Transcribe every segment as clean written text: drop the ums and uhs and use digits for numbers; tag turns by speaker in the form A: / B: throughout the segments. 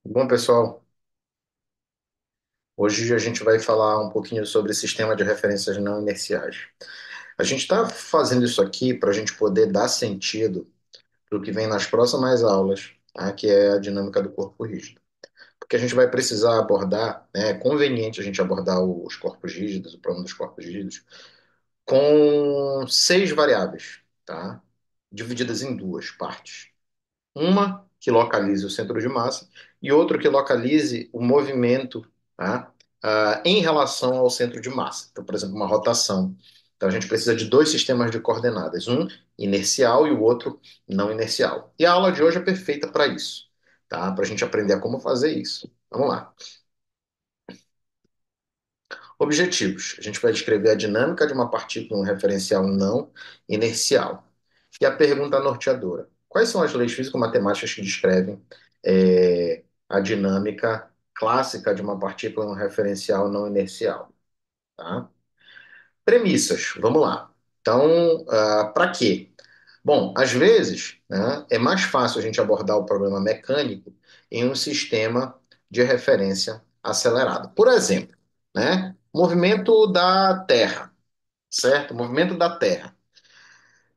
A: Bom, pessoal, hoje a gente vai falar um pouquinho sobre sistema de referências não inerciais. A gente está fazendo isso aqui para a gente poder dar sentido para o que vem nas próximas aulas, tá? Que é a dinâmica do corpo rígido. Porque a gente vai precisar abordar, né, é conveniente a gente abordar os corpos rígidos, o problema dos corpos rígidos, com seis variáveis, tá? Divididas em duas partes. Uma que localize o centro de massa e outra que localize o movimento, tá? Em relação ao centro de massa. Então, por exemplo, uma rotação. Então, a gente precisa de dois sistemas de coordenadas, um inercial e o outro não inercial. E a aula de hoje é perfeita para isso, tá? Para a gente aprender a como fazer isso. Vamos lá. Objetivos. A gente vai descrever a dinâmica de uma partícula em um referencial não inercial. E a pergunta norteadora: quais são as leis físico-matemáticas que descrevem a dinâmica clássica de uma partícula em um referencial não inercial? Tá? Premissas, vamos lá. Então, para quê? Bom, às vezes, né, é mais fácil a gente abordar o problema mecânico em um sistema de referência acelerado. Por exemplo, né, movimento da Terra, certo? Movimento da Terra.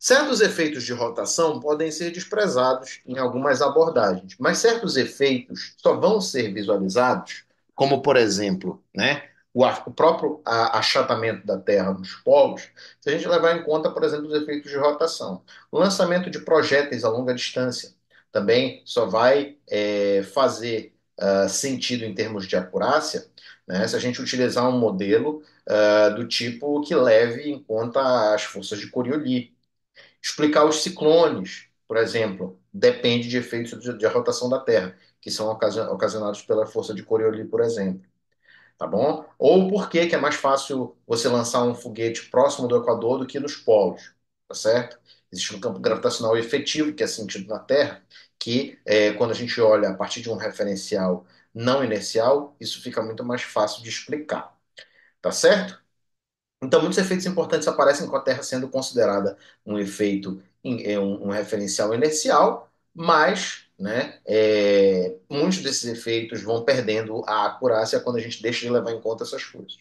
A: Certos efeitos de rotação podem ser desprezados em algumas abordagens, mas certos efeitos só vão ser visualizados, como por exemplo, né, o próprio achatamento da Terra nos polos, se a gente levar em conta, por exemplo, os efeitos de rotação. O lançamento de projéteis a longa distância também só vai fazer sentido em termos de acurácia, né, se a gente utilizar um modelo do tipo que leve em conta as forças de Coriolis. Explicar os ciclones, por exemplo, depende de efeitos de rotação da Terra, que são ocasionados pela força de Coriolis, por exemplo. Tá bom? Ou por que que é mais fácil você lançar um foguete próximo do Equador do que nos polos, tá certo? Existe um campo gravitacional efetivo que é sentido na Terra, que quando a gente olha a partir de um referencial não inercial, isso fica muito mais fácil de explicar, tá certo? Então, muitos efeitos importantes aparecem com a Terra sendo considerada um efeito, um referencial inercial, mas né, muitos desses efeitos vão perdendo a acurácia quando a gente deixa de levar em conta essas coisas.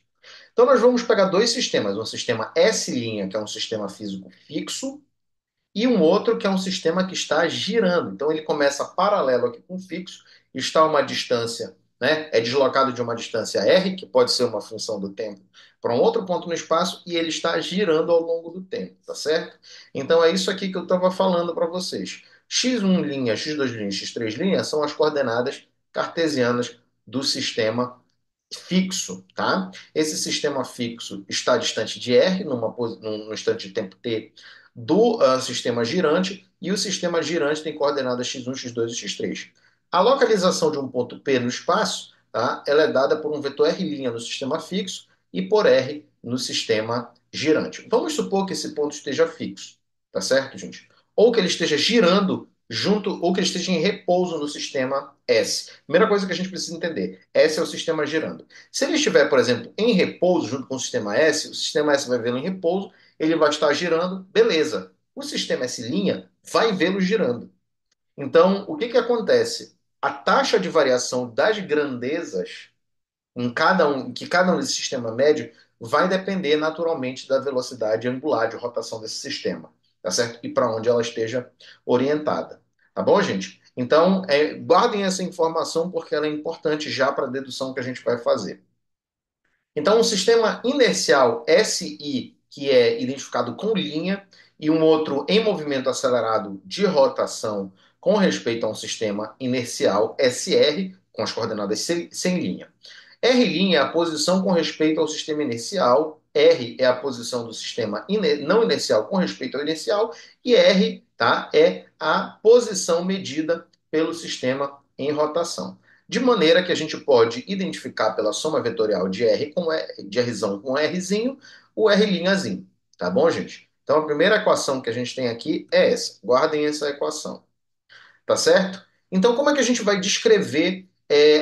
A: Então, nós vamos pegar dois sistemas: um sistema S', que é um sistema físico fixo, e um outro que é um sistema que está girando. Então ele começa paralelo aqui com o fixo, está a uma distância, né? É deslocado de uma distância r, que pode ser uma função do tempo, para um outro ponto no espaço, e ele está girando ao longo do tempo, tá certo? Então é isso aqui que eu estava falando para vocês. X1 linha, x2 linha, x3 linha são as coordenadas cartesianas do sistema fixo, tá? Esse sistema fixo está distante de R, num instante de tempo t, do sistema girante, e o sistema girante tem coordenadas x1, x2 e x3. A localização de um ponto P no espaço, tá? Ela é dada por um vetor R' no sistema fixo e por R no sistema girante. Vamos supor que esse ponto esteja fixo, tá certo, gente? Ou que ele esteja girando junto, ou que ele esteja em repouso no sistema S. Primeira coisa que a gente precisa entender, S é o sistema girando. Se ele estiver, por exemplo, em repouso junto com o sistema S vai vê-lo em repouso, ele vai estar girando, beleza. O sistema S' vai vê-lo girando. Então, o que que acontece? A taxa de variação das grandezas que cada um desse sistema médio vai depender naturalmente da velocidade angular de rotação desse sistema, tá certo? E para onde ela esteja orientada. Tá bom, gente? Então, guardem essa informação porque ela é importante já para a dedução que a gente vai fazer. Então, um sistema inercial SI, que é identificado com linha, e um outro em movimento acelerado de rotação com respeito a um sistema inercial SR, com as coordenadas sem linha. R' é a posição com respeito ao sistema inercial, R é a posição do sistema não inercial com respeito ao inercial, e R, tá, é a posição medida pelo sistema em rotação. De maneira que a gente pode identificar pela soma vetorial de R com R, de Rzão com Rzinho, o R'zinho. Tá bom, gente? Então a primeira equação que a gente tem aqui é essa. Guardem essa equação. Tá certo? Então, como é que a gente vai descrever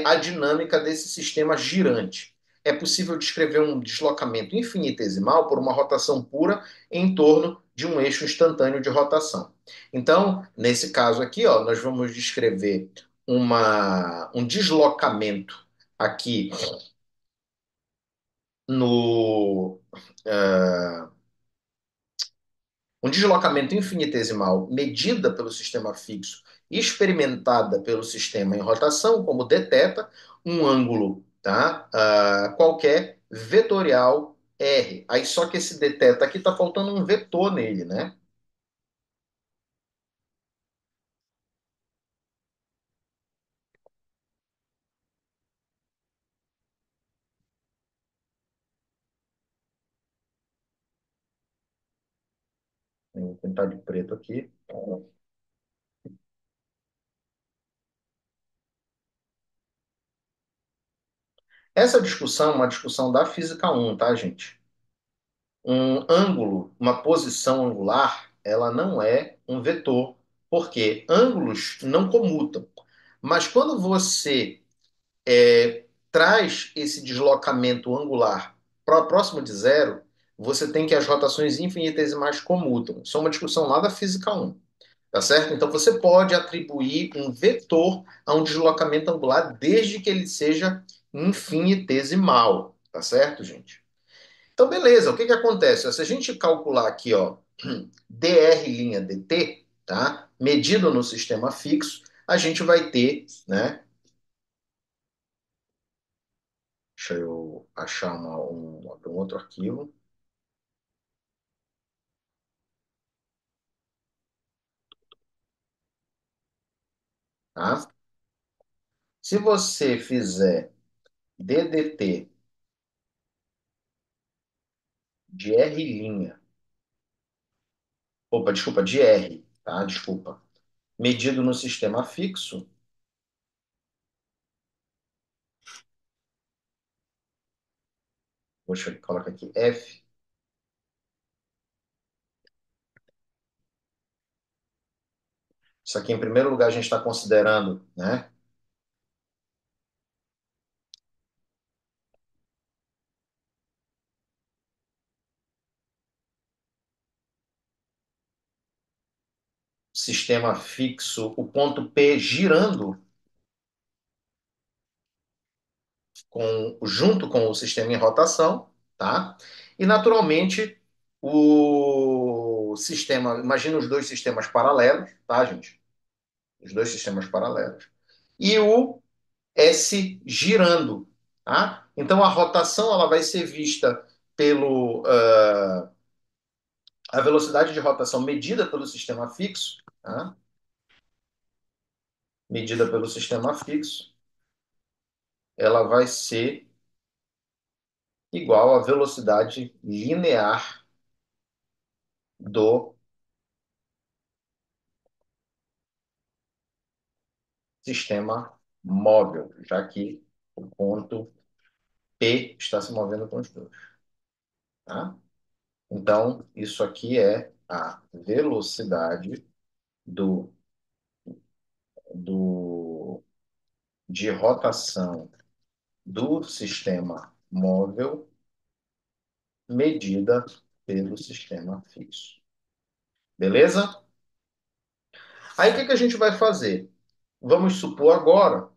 A: a dinâmica desse sistema girante? É possível descrever um deslocamento infinitesimal por uma rotação pura em torno de um eixo instantâneo de rotação. Então, nesse caso aqui, ó, nós vamos descrever um deslocamento aqui no. eh, um deslocamento infinitesimal medida pelo sistema fixo e experimentada pelo sistema em rotação, como deteta um ângulo, tá? Qualquer vetorial R. Aí só que esse deteta aqui está faltando um vetor nele, né? Vou tentar de preto aqui. Essa discussão é uma discussão da física um, tá, gente? Um ângulo, uma posição angular, ela não é um vetor, porque ângulos não comutam. Mas quando você traz esse deslocamento angular para próximo de zero, você tem que as rotações infinitesimais comutam. Isso é uma discussão lá da física um, tá certo? Então você pode atribuir um vetor a um deslocamento angular desde que ele seja infinitesimal, tá certo, gente? Então, beleza, o que que acontece? Se a gente calcular aqui, ó, dr' dt, tá? Medido no sistema fixo, a gente vai ter, né? Deixa eu achar abrir um outro arquivo, tá? Se você fizer ddt de r', opa, desculpa, de r, tá? Desculpa. Medido no sistema fixo, poxa, coloca aqui f. Isso aqui, em primeiro lugar, a gente está considerando, né? Sistema fixo, o ponto P girando junto com o sistema em rotação, tá? E naturalmente o sistema, imagina os dois sistemas paralelos, tá, gente? Os dois sistemas paralelos. E o S girando, tá? Então a rotação ela vai ser vista pelo a velocidade de rotação medida pelo sistema fixo, tá? Medida pelo sistema fixo, ela vai ser igual à velocidade linear do sistema móvel, já que o ponto P está se movendo com os dois, tá? Então, isso aqui é a velocidade do, do, de rotação do sistema móvel medida pelo sistema fixo. Beleza? Aí o que que a gente vai fazer? Vamos supor agora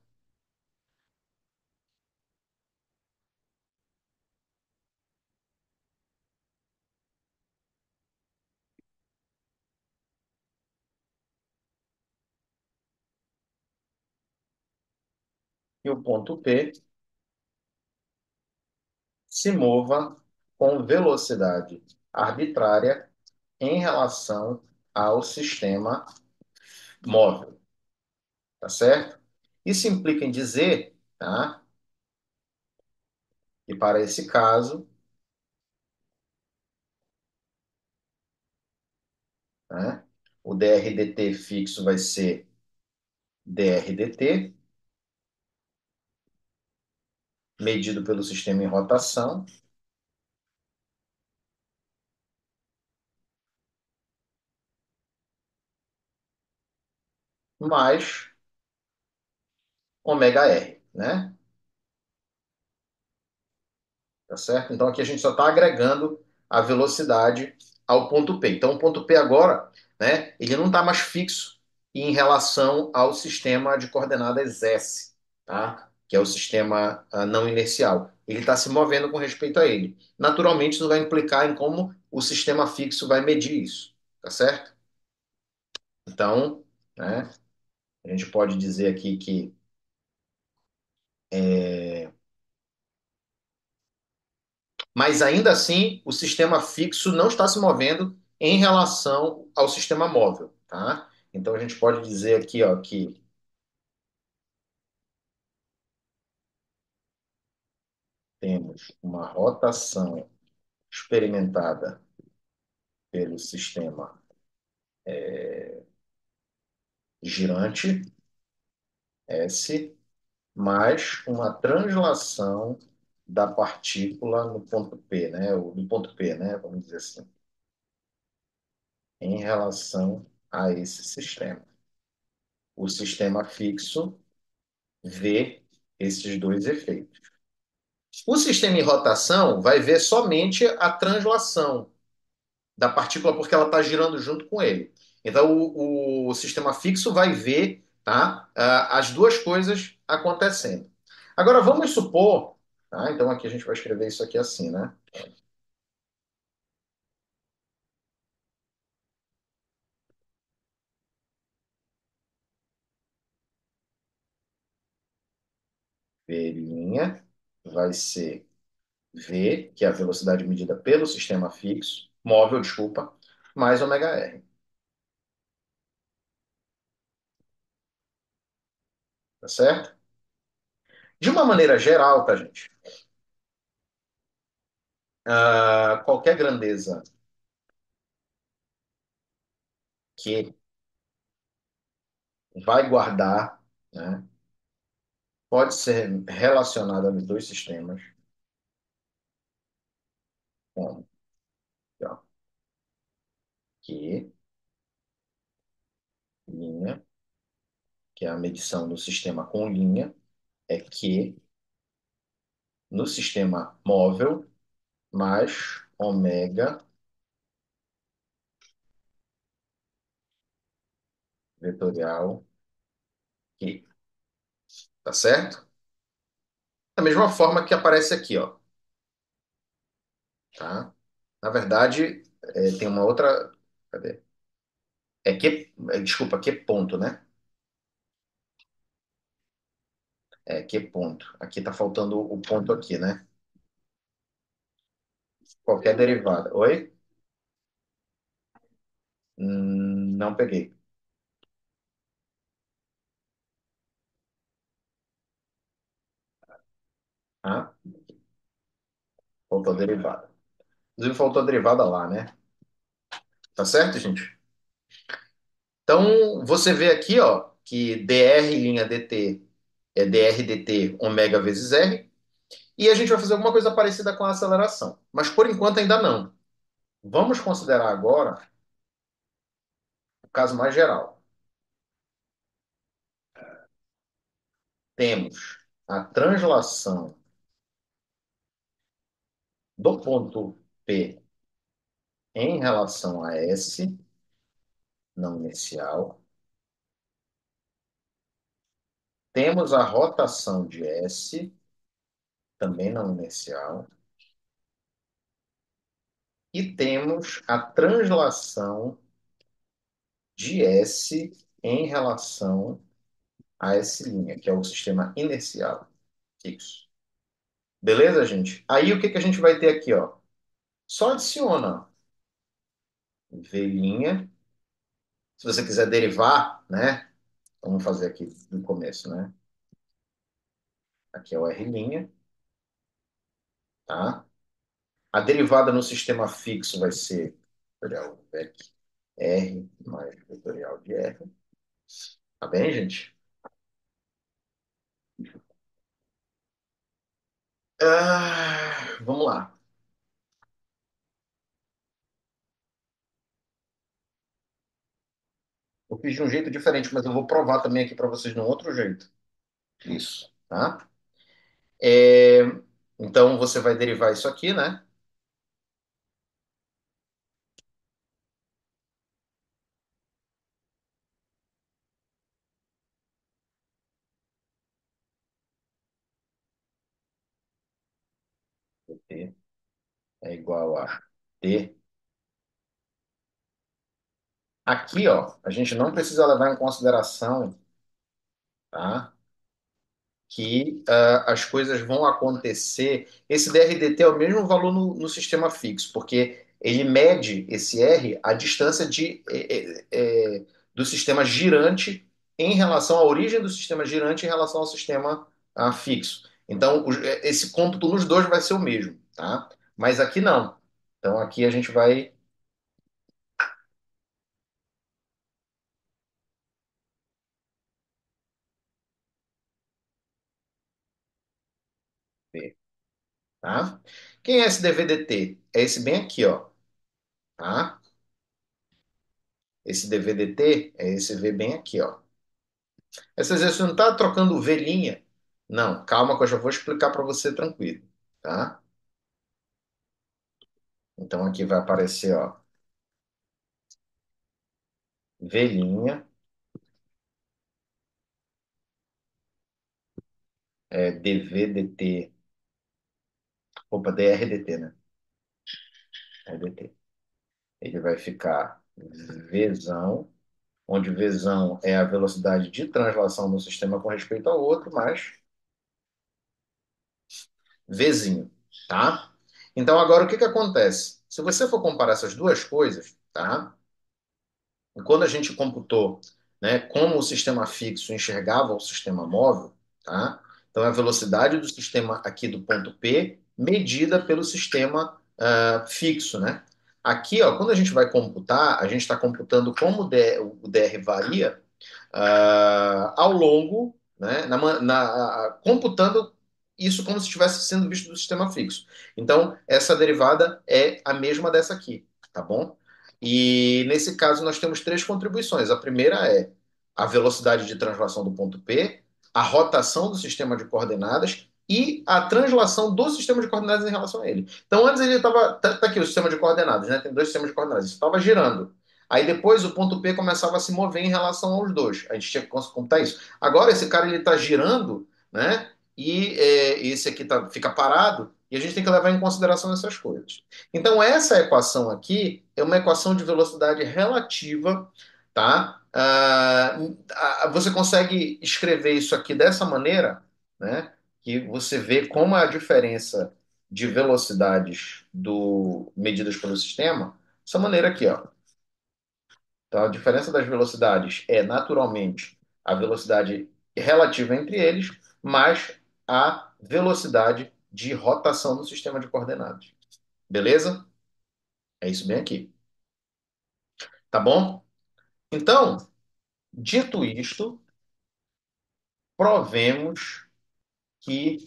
A: que o ponto P se mova com velocidade arbitrária em relação ao sistema móvel, tá certo? Isso implica em dizer, tá, que para esse caso, né, o drdt fixo vai ser drdt, medido pelo sistema em rotação, mais ômega r, né? Tá certo? Então aqui a gente só está agregando a velocidade ao ponto P. Então o ponto P agora, né, ele não está mais fixo. e em relação ao sistema de coordenadas S, tá? Que é o sistema não inercial. Ele está se movendo com respeito a ele. Naturalmente, isso vai implicar em como o sistema fixo vai medir isso, tá certo? Então, né, a gente pode dizer aqui que mas ainda assim, o sistema fixo não está se movendo em relação ao sistema móvel, tá? Então a gente pode dizer aqui, ó, que temos uma rotação experimentada pelo sistema girante S, mais uma translação da partícula no ponto P, né? Do ponto P, né? Vamos dizer assim, em relação a esse sistema. O sistema fixo vê esses dois efeitos. O sistema em rotação vai ver somente a translação da partícula porque ela está girando junto com ele. Então, o sistema fixo vai ver, tá, as duas coisas acontecendo. Agora, vamos supor, tá? Então, aqui a gente vai escrever isso aqui assim, né? V' vai ser V, que é a velocidade medida pelo sistema fixo, móvel, desculpa, mais ômega R, tá certo? De uma maneira geral, tá, gente? Qualquer grandeza que vai guardar, né, pode ser relacionada nos dois sistemas, como aqui, ó, Q', linha, que é a medição do sistema com linha, é Q no sistema móvel mais ômega vetorial Q, tá certo? Da mesma forma que aparece aqui, ó, tá? Na verdade, tem uma outra, cadê? Desculpa, Q ponto, né? É Q ponto. Aqui tá faltando o ponto aqui, né? Qualquer derivada. Oi? Não peguei. Ah, faltou a derivada. Inclusive, faltou a derivada lá, né? Tá certo, gente? Então, você vê aqui, ó, que dr' dt é dr dt ômega vezes r, e a gente vai fazer alguma coisa parecida com a aceleração. Mas, por enquanto, ainda não. Vamos considerar agora o caso mais geral. Temos a translação do ponto P em relação a S, não inicial. Temos a rotação de S, também não inercial, e temos a translação de S em relação a S', que é o sistema inercial fixo. Beleza, gente? Aí o que que a gente vai ter aqui, ó? Só adiciona V', se você quiser derivar, né? Vamos fazer aqui no começo, né? Aqui é o R', tá? A derivada no sistema fixo vai ser vetorial vec R mais vetorial de R. Tá bem, gente? Vamos lá. Eu fiz de um jeito diferente, mas eu vou provar também aqui para vocês de um outro jeito. Isso, tá? É, Então você vai derivar isso aqui, né? T é igual a T. Aqui, ó, a gente não precisa levar em consideração, tá? Que as coisas vão acontecer. Esse DRDT é o mesmo valor no sistema fixo, porque ele mede esse R a distância do sistema girante em relação à origem do sistema girante em relação ao sistema fixo. Então, esse cômputo nos dois vai ser o mesmo, tá? Mas aqui não. Então, aqui a gente vai ver, tá? Quem é esse DVDT? É esse bem aqui, ó, tá? Esse DVDT é esse V bem aqui, ó. Essa exercício não está trocando velhinha. Não, calma que eu já vou explicar para você tranquilo, tá? Então aqui vai aparecer, ó, velhinha, DVDT, opa, DRDT, né? RDT. Ele vai ficar Vzão, onde Vzão é a velocidade de translação do sistema com respeito ao outro, mais Vzinho, tá? Então agora o que que acontece? Se você for comparar essas duas coisas, tá? E quando a gente computou, né, como o sistema fixo enxergava o sistema móvel, tá? Então, é a velocidade do sistema aqui do ponto P medida pelo sistema fixo, né? Aqui, ó, quando a gente vai computar, a gente está computando como o DR varia ao longo, né, computando isso como se estivesse sendo visto do sistema fixo. Então, essa derivada é a mesma dessa aqui, tá bom? E nesse caso, nós temos três contribuições. A primeira é a velocidade de translação do ponto P, a rotação do sistema de coordenadas e a translação do sistema de coordenadas em relação a ele. Então, antes ele estava. Tá aqui o sistema de coordenadas, né? Tem dois sistemas de coordenadas. Estava girando. Aí depois o ponto P começava a se mover em relação aos dois. A gente tinha que computar isso. Agora esse cara ele está girando, né? E esse aqui fica parado. E a gente tem que levar em consideração essas coisas. Então, essa equação aqui é uma equação de velocidade relativa, tá? Você consegue escrever isso aqui dessa maneira, né? Que você vê como é a diferença de velocidades medidas pelo sistema, dessa maneira aqui, ó. Então, a diferença das velocidades é naturalmente a velocidade relativa entre eles, mais a velocidade de rotação do sistema de coordenadas. Beleza? É isso bem aqui. Tá bom? Então, dito isto, provemos que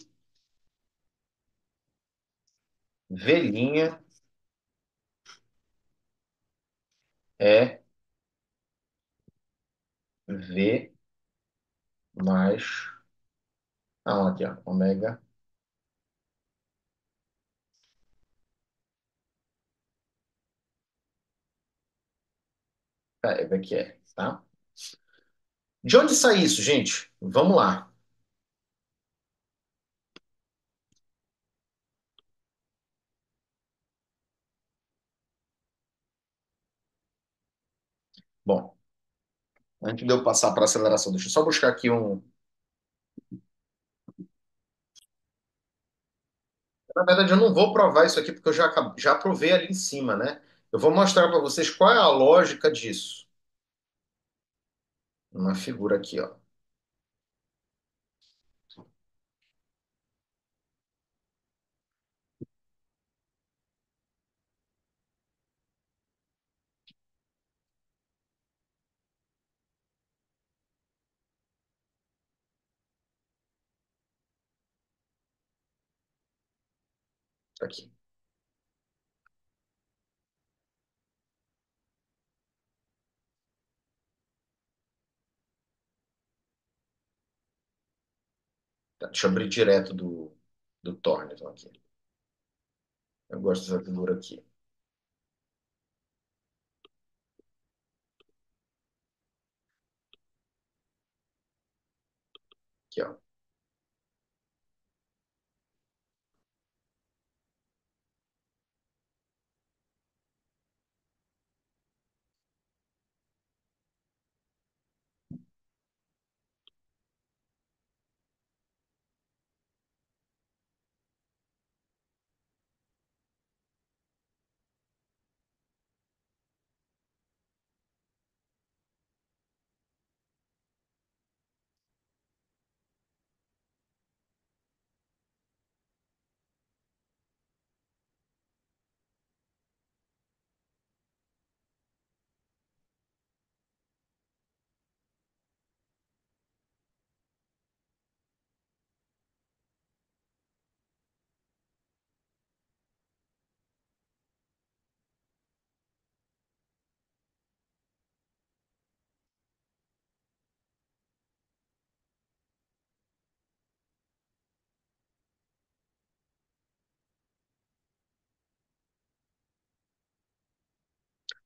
A: velhinha é V mais. Não, aqui, ó. Ômega. É V que é, tá? De onde sai isso, gente? Vamos lá. Bom, antes de eu passar para aceleração, deixa eu só buscar aqui um. Na verdade, eu não vou provar isso aqui porque eu já provei ali em cima, né? Eu vou mostrar para vocês qual é a lógica disso. Uma figura aqui, ó. Tá aqui. Tá, deixa eu abrir direto do Thornton aqui. Eu gosto dessa figura aqui. Aqui, ó.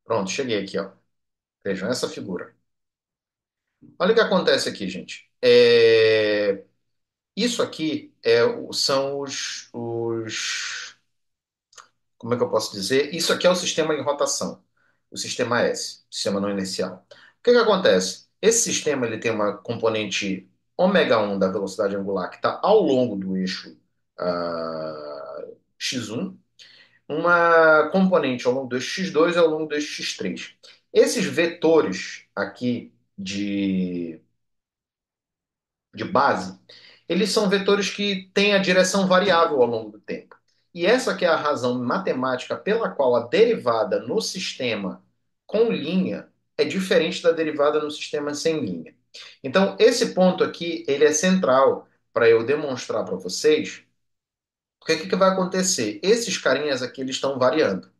A: Pronto, cheguei aqui, ó. Vejam essa figura. Olha o que acontece aqui, gente. Isso aqui são como é que eu posso dizer? Isso aqui é o sistema em rotação, o sistema S, sistema não inercial. O que que acontece? Esse sistema ele tem uma componente ômega 1 da velocidade angular que está ao longo do eixo x1, uma componente ao longo do eixo x2 e ao longo do eixo x3. Esses vetores aqui de base, eles são vetores que têm a direção variável ao longo do tempo. E essa que é a razão matemática pela qual a derivada no sistema com linha é diferente da derivada no sistema sem linha. Então, esse ponto aqui, ele é central para eu demonstrar para vocês porque o que vai acontecer? Esses carinhas aqui, eles estão variando.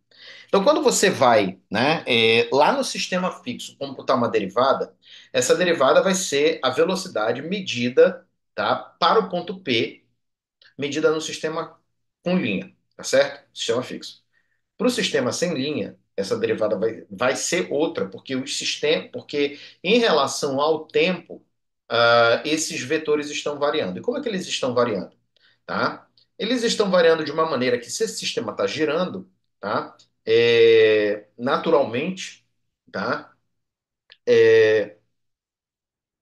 A: Então, quando você vai, né, lá no sistema fixo computar uma derivada, essa derivada vai ser a velocidade medida, tá, para o ponto P, medida no sistema com linha, tá certo? Sistema fixo. Para o sistema sem linha, essa derivada vai ser outra, porque em relação ao tempo, esses vetores estão variando. E como é que eles estão variando? Tá? Eles estão variando de uma maneira que, se esse sistema está girando, tá? Naturalmente, tá?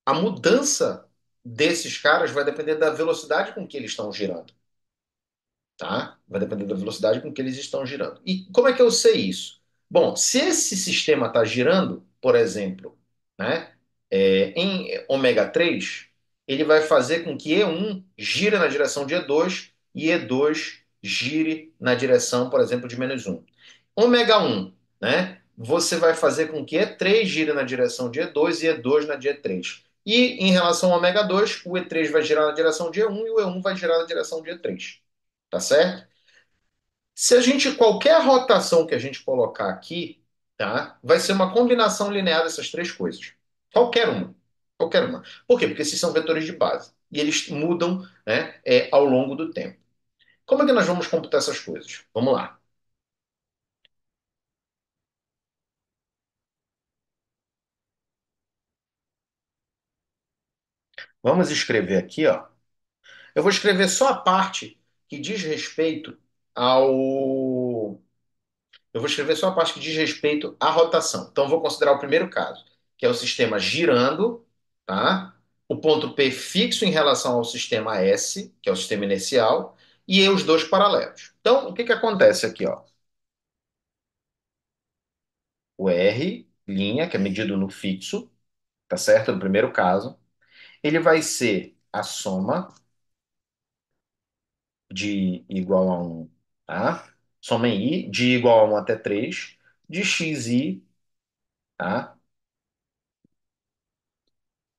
A: A mudança desses caras vai depender da velocidade com que eles estão girando. Tá? Vai depender da velocidade com que eles estão girando. E como é que eu sei isso? Bom, se esse sistema está girando, por exemplo, né, em ômega 3, ele vai fazer com que E1 gire na direção de E2 e E2 gire na direção, por exemplo, de -1. Ômega 1, né, você vai fazer com que E3 gire na direção de E2 e E2 na de E3. E em relação ao ômega 2, o E3 vai girar na direção de E1 e o E1 vai girar na direção de E3. Tá certo? Se a gente, qualquer rotação que a gente colocar aqui, tá? Vai ser uma combinação linear dessas três coisas. Qualquer uma. Qualquer uma. Por quê? Porque esses são vetores de base. E eles mudam, né, ao longo do tempo. Como é que nós vamos computar essas coisas? Vamos lá. Vamos escrever aqui, ó. Eu vou escrever só a parte que diz respeito ao Eu vou escrever só a parte que diz respeito à rotação. Então, eu vou considerar o primeiro caso, que é o sistema girando, tá? O ponto P fixo em relação ao sistema S, que é o sistema inercial, e os dois paralelos. Então, o que que acontece aqui, ó? O R, linha, que é medido no fixo, tá certo? No primeiro caso, ele vai ser a soma de igual a 1, tá? Soma em I, de igual a 1 até 3, de xi, tá?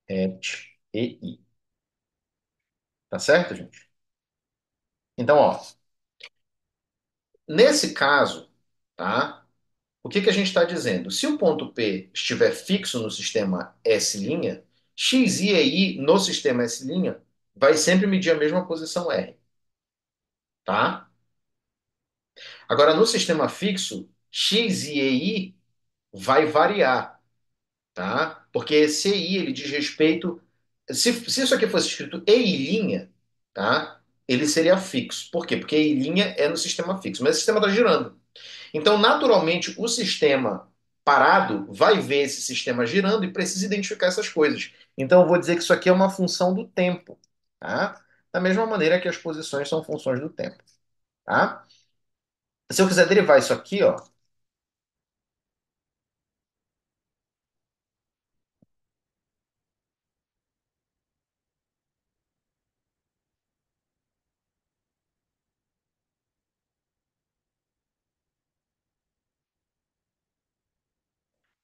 A: Et e I. Tá certo, gente? Então, ó, nesse caso, tá? O que que a gente está dizendo? Se o ponto P estiver fixo no sistema S', x, i e i no sistema S' vai sempre medir a mesma posição R, tá? Agora, no sistema fixo, x, i e i vai variar, tá? Porque esse i ele diz respeito. Se isso aqui fosse escrito e', tá? Ele seria fixo. Por quê? Porque e' é no sistema fixo, mas o sistema está girando. Então, naturalmente, o sistema parado vai ver esse sistema girando e precisa identificar essas coisas. Então, eu vou dizer que isso aqui é uma função do tempo, tá? Da mesma maneira que as posições são funções do tempo, tá? Se eu quiser derivar isso aqui, ó,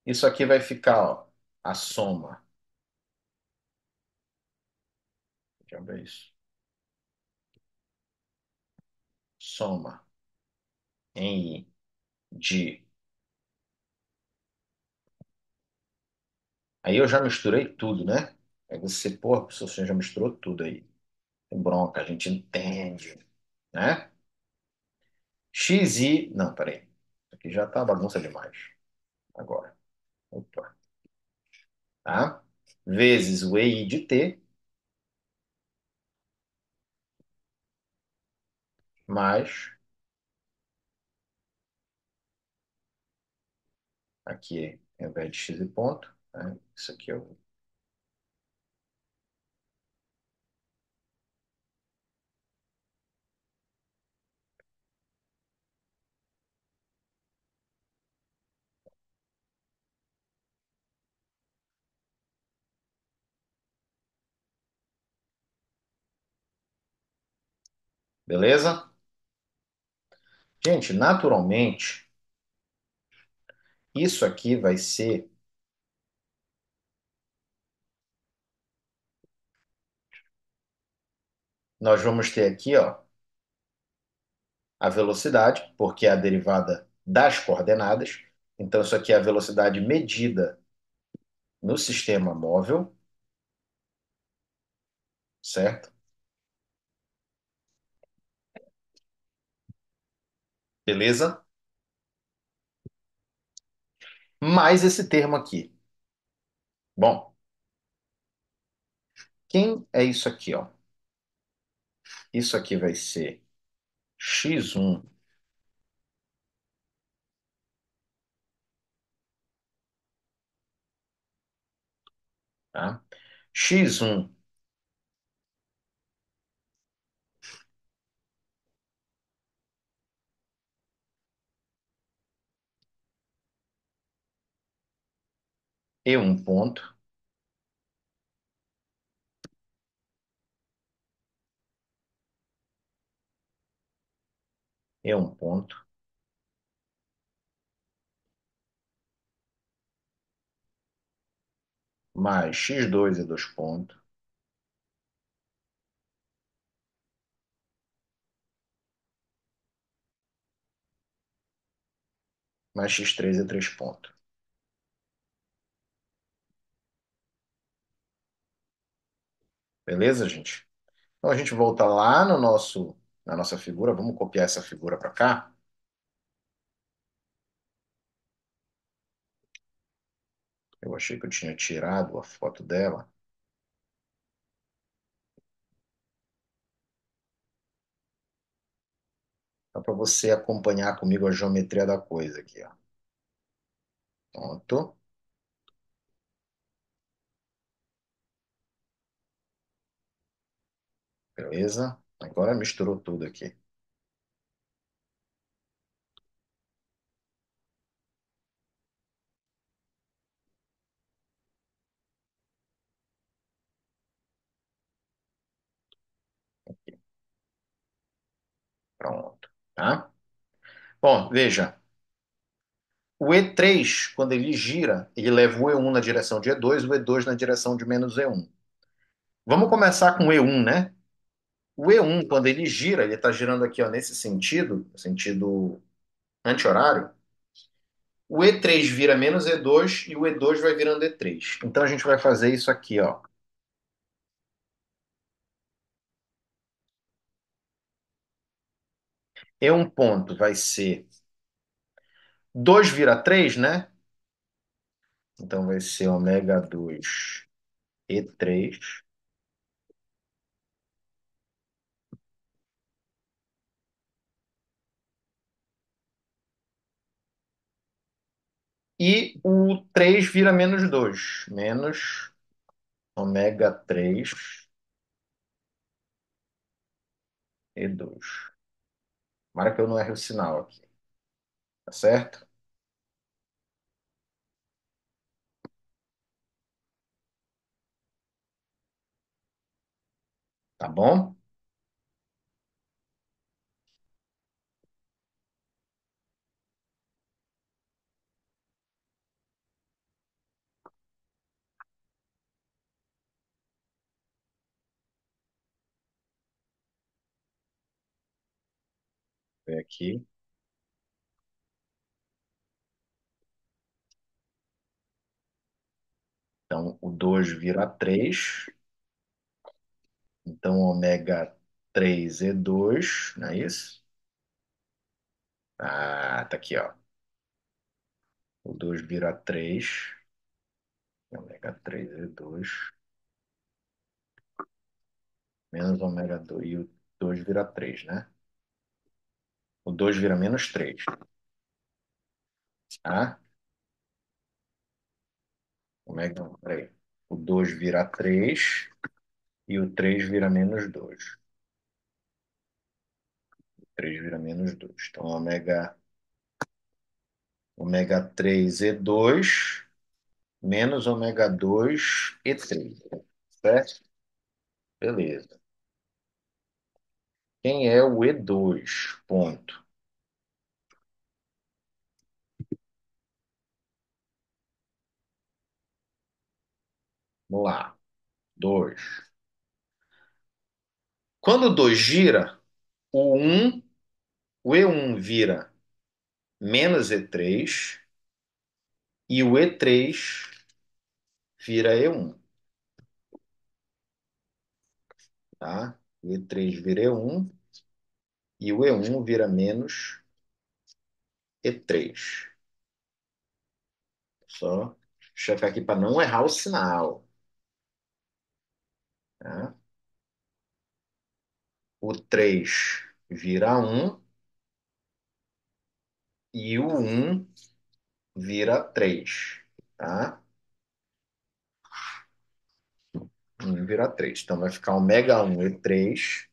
A: isso aqui vai ficar, ó, a soma. Deixa eu ver isso. Soma em I de. Aí eu já misturei tudo, né? Aí você, pô, professor, você já misturou tudo aí. Tem bronca, a gente entende, né? Xi, não, peraí. Aqui já tá bagunça demais. agora. Opa, tá? Vezes o EI de T, mais, aqui, ao invés de x e ponto, né? Isso aqui é o... Beleza? Gente, naturalmente, isso aqui vai ser... Nós vamos ter aqui, ó, a velocidade, porque é a derivada das coordenadas. Então, isso aqui é a velocidade medida no sistema móvel, certo? Beleza? Mais esse termo aqui. Bom, quem é isso aqui, ó? Isso aqui vai ser x1, tá? X1 e um ponto, e um ponto, mais x2 e dois pontos, mais x3 e três pontos. Beleza, gente? Então a gente volta lá no nosso, na nossa figura. Vamos copiar essa figura para cá. Eu achei que eu tinha tirado a foto dela. Só para você acompanhar comigo a geometria da coisa aqui, ó. Pronto. Beleza? Agora misturou tudo aqui. Pronto. Tá? Bom, veja. O E3, quando ele gira, ele leva o E1 na direção de E2, o E2 na direção de menos E1. Vamos começar com o E1, né? O E1, quando ele gira, ele está girando aqui, ó, nesse sentido, sentido anti-horário. O E3 vira menos E2 e o E2 vai virando E3. Então a gente vai fazer isso aqui, ó. E1 ponto vai ser 2 vira 3, né? Então vai ser ômega 2 E3. E o 3 vira menos 2. Menos ômega 3 E2. Tomara que eu não erre o sinal aqui. Tá certo? Tá bom? Vou ver aqui. Então, o 2 vira 3. Então, ômega 3 E2, não é isso? Ah, tá aqui, ó. O 2 vira 3. Ômega 3 é 2. Menos ômega 2. E o 2 vira 3, né? O 2 vira menos 3. Tá? Ômega 1, peraí. O 2 vira 3 e o 3 vira menos 2. O 3 vira menos 2. Então, ômega 3 e 2 menos ômega 2 e 3. Certo? Beleza. Quem é o E2? Ponto. Vamos lá. 2. Quando o 2 gira, o 1, o E1 vira menos E3 e o E3 vira E1, tá? O E3 vira E1 e o E1 vira menos E3. Só checar aqui para não errar o sinal, tá? O 3 vira 1 e o 1 vira 3, tá? 1 vira 3. Então vai ficar ômega 1 E3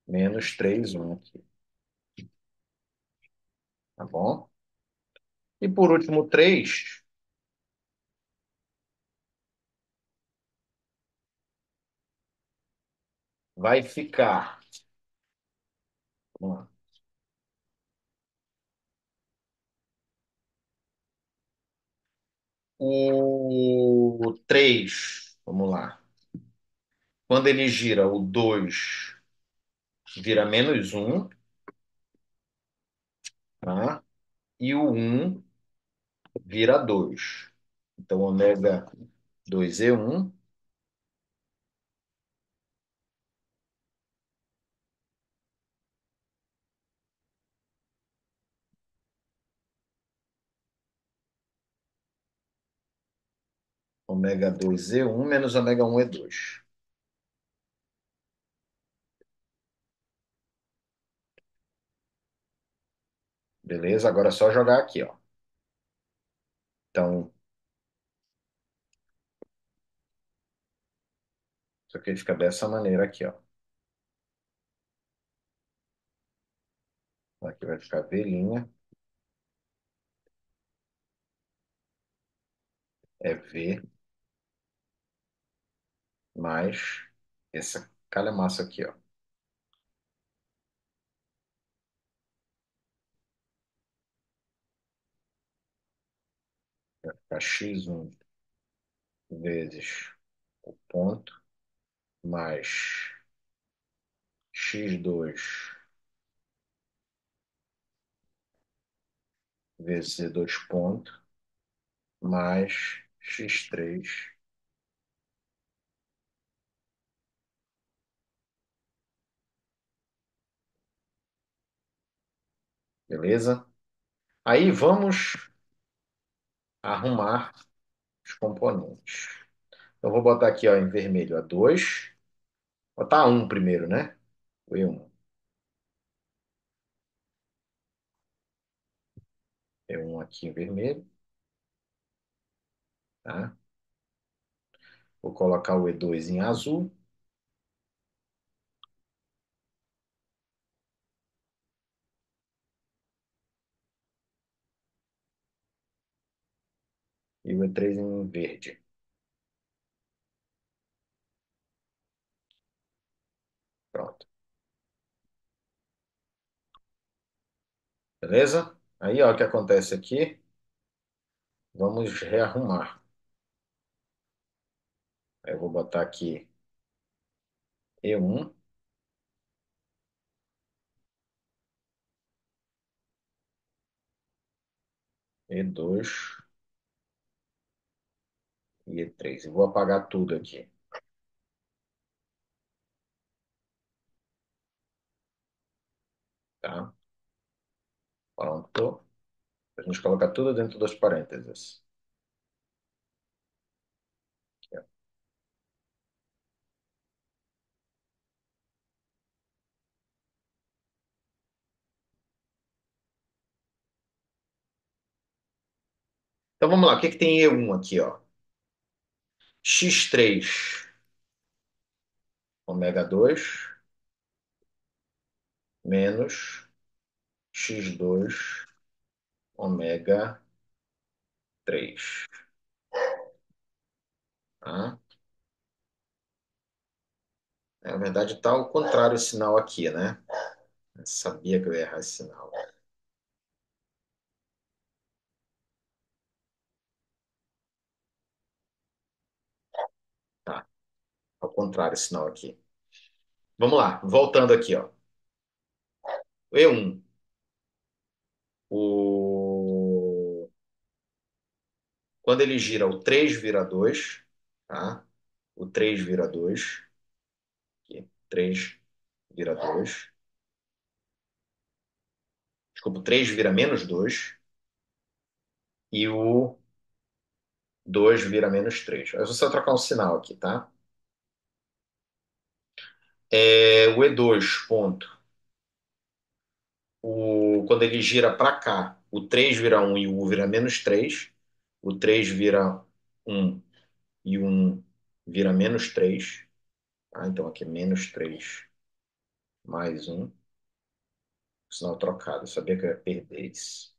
A: menos 3 1 aqui, tá bom? E por último, 3 vai ficar. Vamos lá. O 3, vamos lá. Quando ele gira, o 2 vira menos um, tá? E o um vira 2. Então, ômega 2 e um, ômega 2 e um menos ômega um e 2. Beleza? Agora é só jogar aqui, ó. Então, isso aqui fica dessa maneira aqui, ó. Aqui vai ficar V', é V, mais essa calhamaça aqui, ó. Vai ficar x1 vezes o ponto, mais x2 vezes Z2 ponto, mais x3, beleza? Aí vamos arrumar os componentes. Então, vou botar aqui, ó, em vermelho a 2. Botar um primeiro, né? O E1. E1 aqui em vermelho, tá? Vou colocar o E2 em azul. E o E3 em verde. Pronto. Beleza? Aí, ó, o que acontece aqui. Vamos rearrumar. Aí eu vou botar aqui E1, E2 e E3. E vou apagar tudo aqui. tá? Pronto. A gente coloca tudo dentro dos parênteses. Então vamos lá, o que que tem E1 aqui, ó? X3 ômega 2 menos X2 ômega 3, tá? Na verdade, tá ao contrário o sinal aqui, né? Eu sabia que eu ia errar esse sinal. Tá, ao contrário o sinal aqui. Vamos lá, voltando aqui, ó. E1. O... Quando ele gira, o 3 vira 2, tá? O 3 vira 2. Aqui. 3 vira 2. Desculpa, o 3 vira menos 2. E o 2 vira menos 3. Eu vou só trocar um sinal aqui, tá? O E2, ponto. Quando ele gira para cá, o 3 vira um e o U vira menos 3. O 3 vira um e o 1 vira menos 3. Tá? Então aqui menos 3 mais um. Sinal trocado. Eu sabia que eu ia perder isso.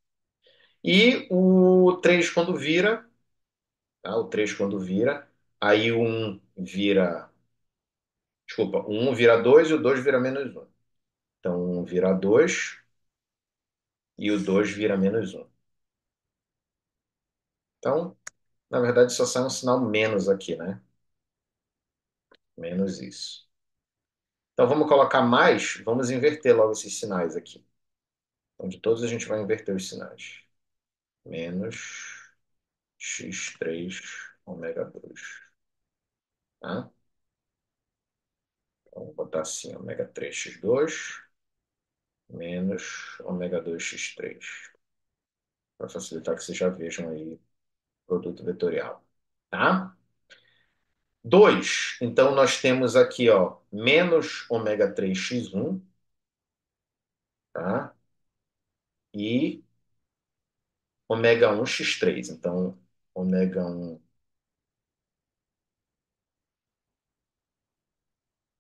A: E o 3 quando vira, tá? O 3 quando vira, aí o 1 vira. Desculpa, o 1 vira 2 e o 2 vira menos um. Então o 1 vira 2 e o 2 vira menos um. Então, na verdade, só sai um sinal menos aqui, né? Menos isso. Então vamos colocar mais, vamos inverter logo esses sinais aqui. Então, de todos a gente vai inverter os sinais. Menos x3 ômega 2. Tá? Então, vou botar assim, ômega 3x2 menos ômega 2x3. Para facilitar que vocês já vejam aí o produto vetorial. Tá? 2. Então, nós temos aqui, ó, menos ômega 3x1, tá? E ômega 1x3. Então, ômega 1.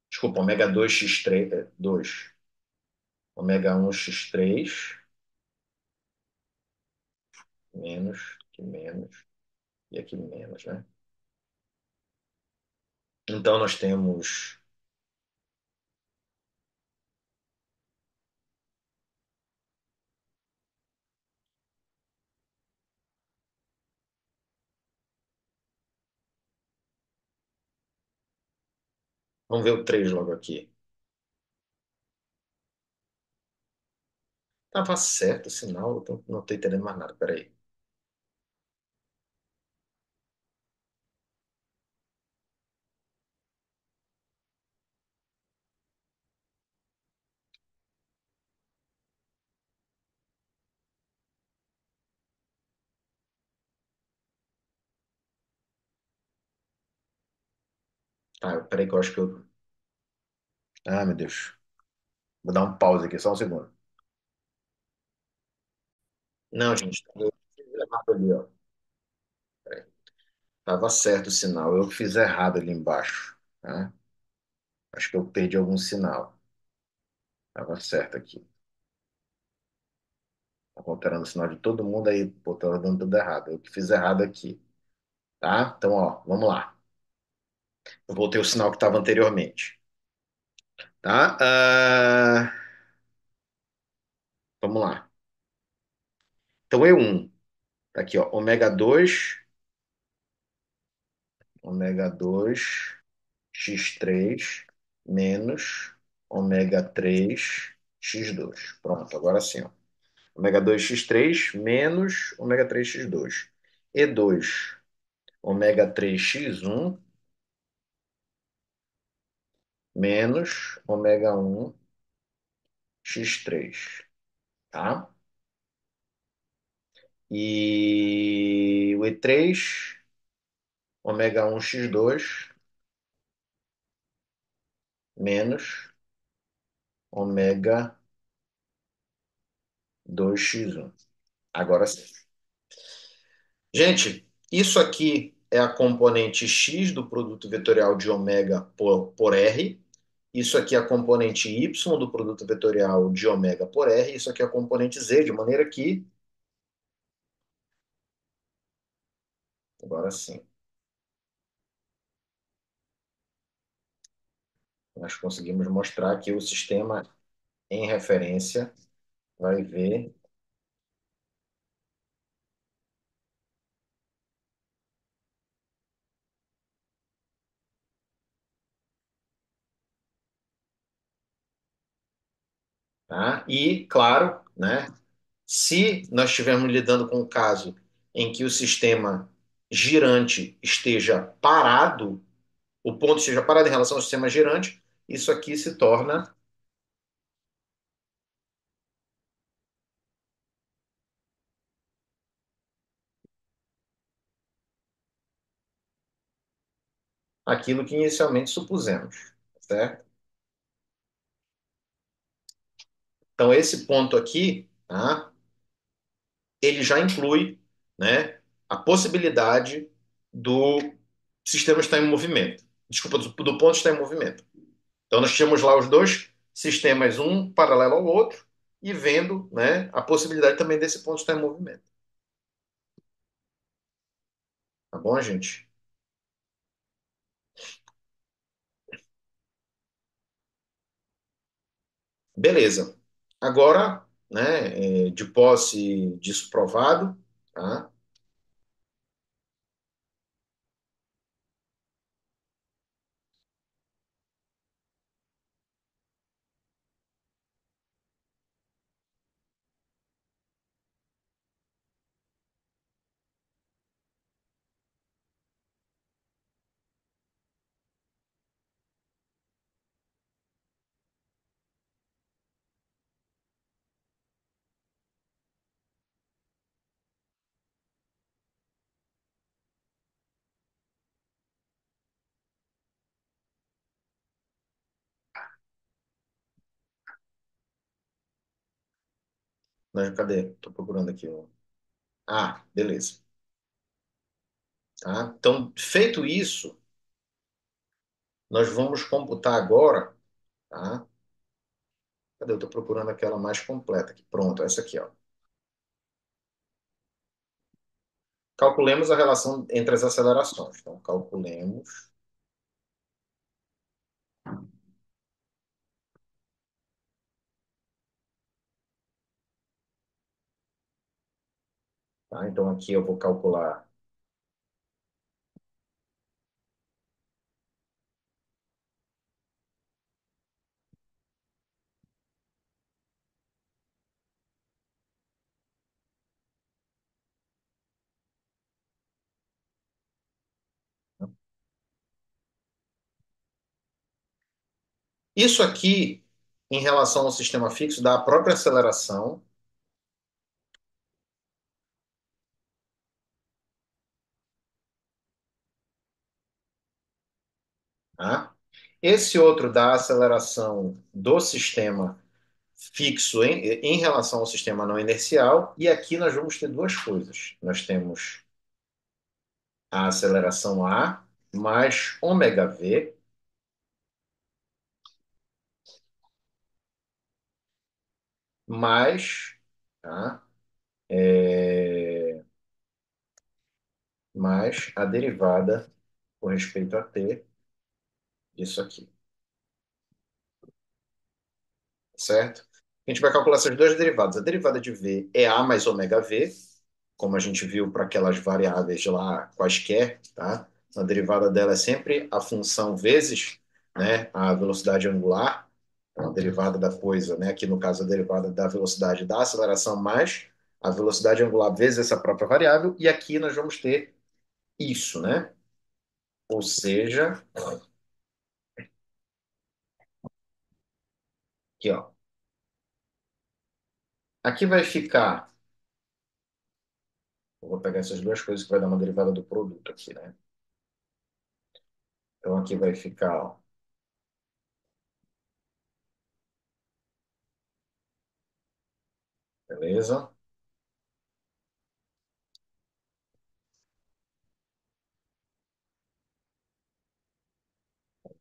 A: Desculpa, ômega 2x3. 2. Ômega 1x3 menos, que menos, e aqui menos, né? Então, nós temos. Vamos ver o 3 logo aqui. Tava certo o sinal, eu não estou entendendo mais nada. Peraí. Peraí que eu acho que eu. Ah, meu Deus. Vou dar um pause aqui, só um segundo. Não, gente, eu fiz errado ali, ó. Peraí. Tava certo o sinal, eu fiz errado ali embaixo, tá? Acho que eu perdi algum sinal. Tava certo aqui. Tava alterando o sinal de todo mundo aí, pô, tava dando tudo errado. Eu que fiz errado aqui, tá? Então, ó, vamos lá. Eu voltei o sinal que estava anteriormente, tá? Vamos lá. Então, E1, tá aqui, ó, ômega 2 x3 menos ômega 3 x2. Pronto, agora sim, ó. Ômega 2 x3 menos ômega 3 x2. E2, ômega 3 x1 menos ômega 1 x3, tá? E o E3, ômega 1 x2 menos ômega 2x1. Agora sim. Gente, isso aqui é a componente x do produto vetorial de ômega por R. Isso aqui é a componente y do produto vetorial de ômega por R. Isso aqui é a componente z, de maneira que, agora sim, nós conseguimos mostrar que o sistema em referência vai ver, tá? E, claro, né, se nós estivermos lidando com um caso em que o sistema girante esteja parado, o ponto esteja parado em relação ao sistema girante, isso aqui se torna aquilo que inicialmente supusemos, certo? Então, esse ponto aqui, tá, ele já inclui, né, a possibilidade do sistema estar em movimento. Desculpa, do ponto estar em movimento. Então, nós tínhamos lá os dois sistemas, um paralelo ao outro, e vendo, né, a possibilidade também desse ponto estar em movimento. Tá bom, gente? Beleza. Agora, né, de posse disso provado, tá? Cadê? Estou procurando aqui. Ah, beleza. Tá? Então, feito isso, nós vamos computar agora, tá? Cadê? Eu estou procurando aquela mais completa aqui. Pronto, essa aqui, ó. Calculemos a relação entre as acelerações. Então, calculemos, tá? Então, aqui eu vou calcular. Isso aqui, em relação ao sistema fixo, dá a própria aceleração, tá? Esse outro dá a aceleração do sistema fixo em relação ao sistema não inercial. E aqui nós vamos ter duas coisas. Nós temos a aceleração A mais ômega v mais, tá? Mais a derivada com respeito a t disso aqui, certo? A gente vai calcular essas duas derivadas. A derivada de v é a mais ômega v, como a gente viu para aquelas variáveis lá quaisquer, tá? A derivada dela é sempre a função vezes, né, a velocidade angular, então, a derivada da coisa, né, aqui no caso a derivada da velocidade da aceleração mais a velocidade angular vezes essa própria variável, e aqui nós vamos ter isso, né? Ou seja, aqui, ó. Aqui vai ficar, eu vou pegar essas duas coisas que vai dar uma derivada do produto aqui, né? Então aqui vai ficar, ó, beleza?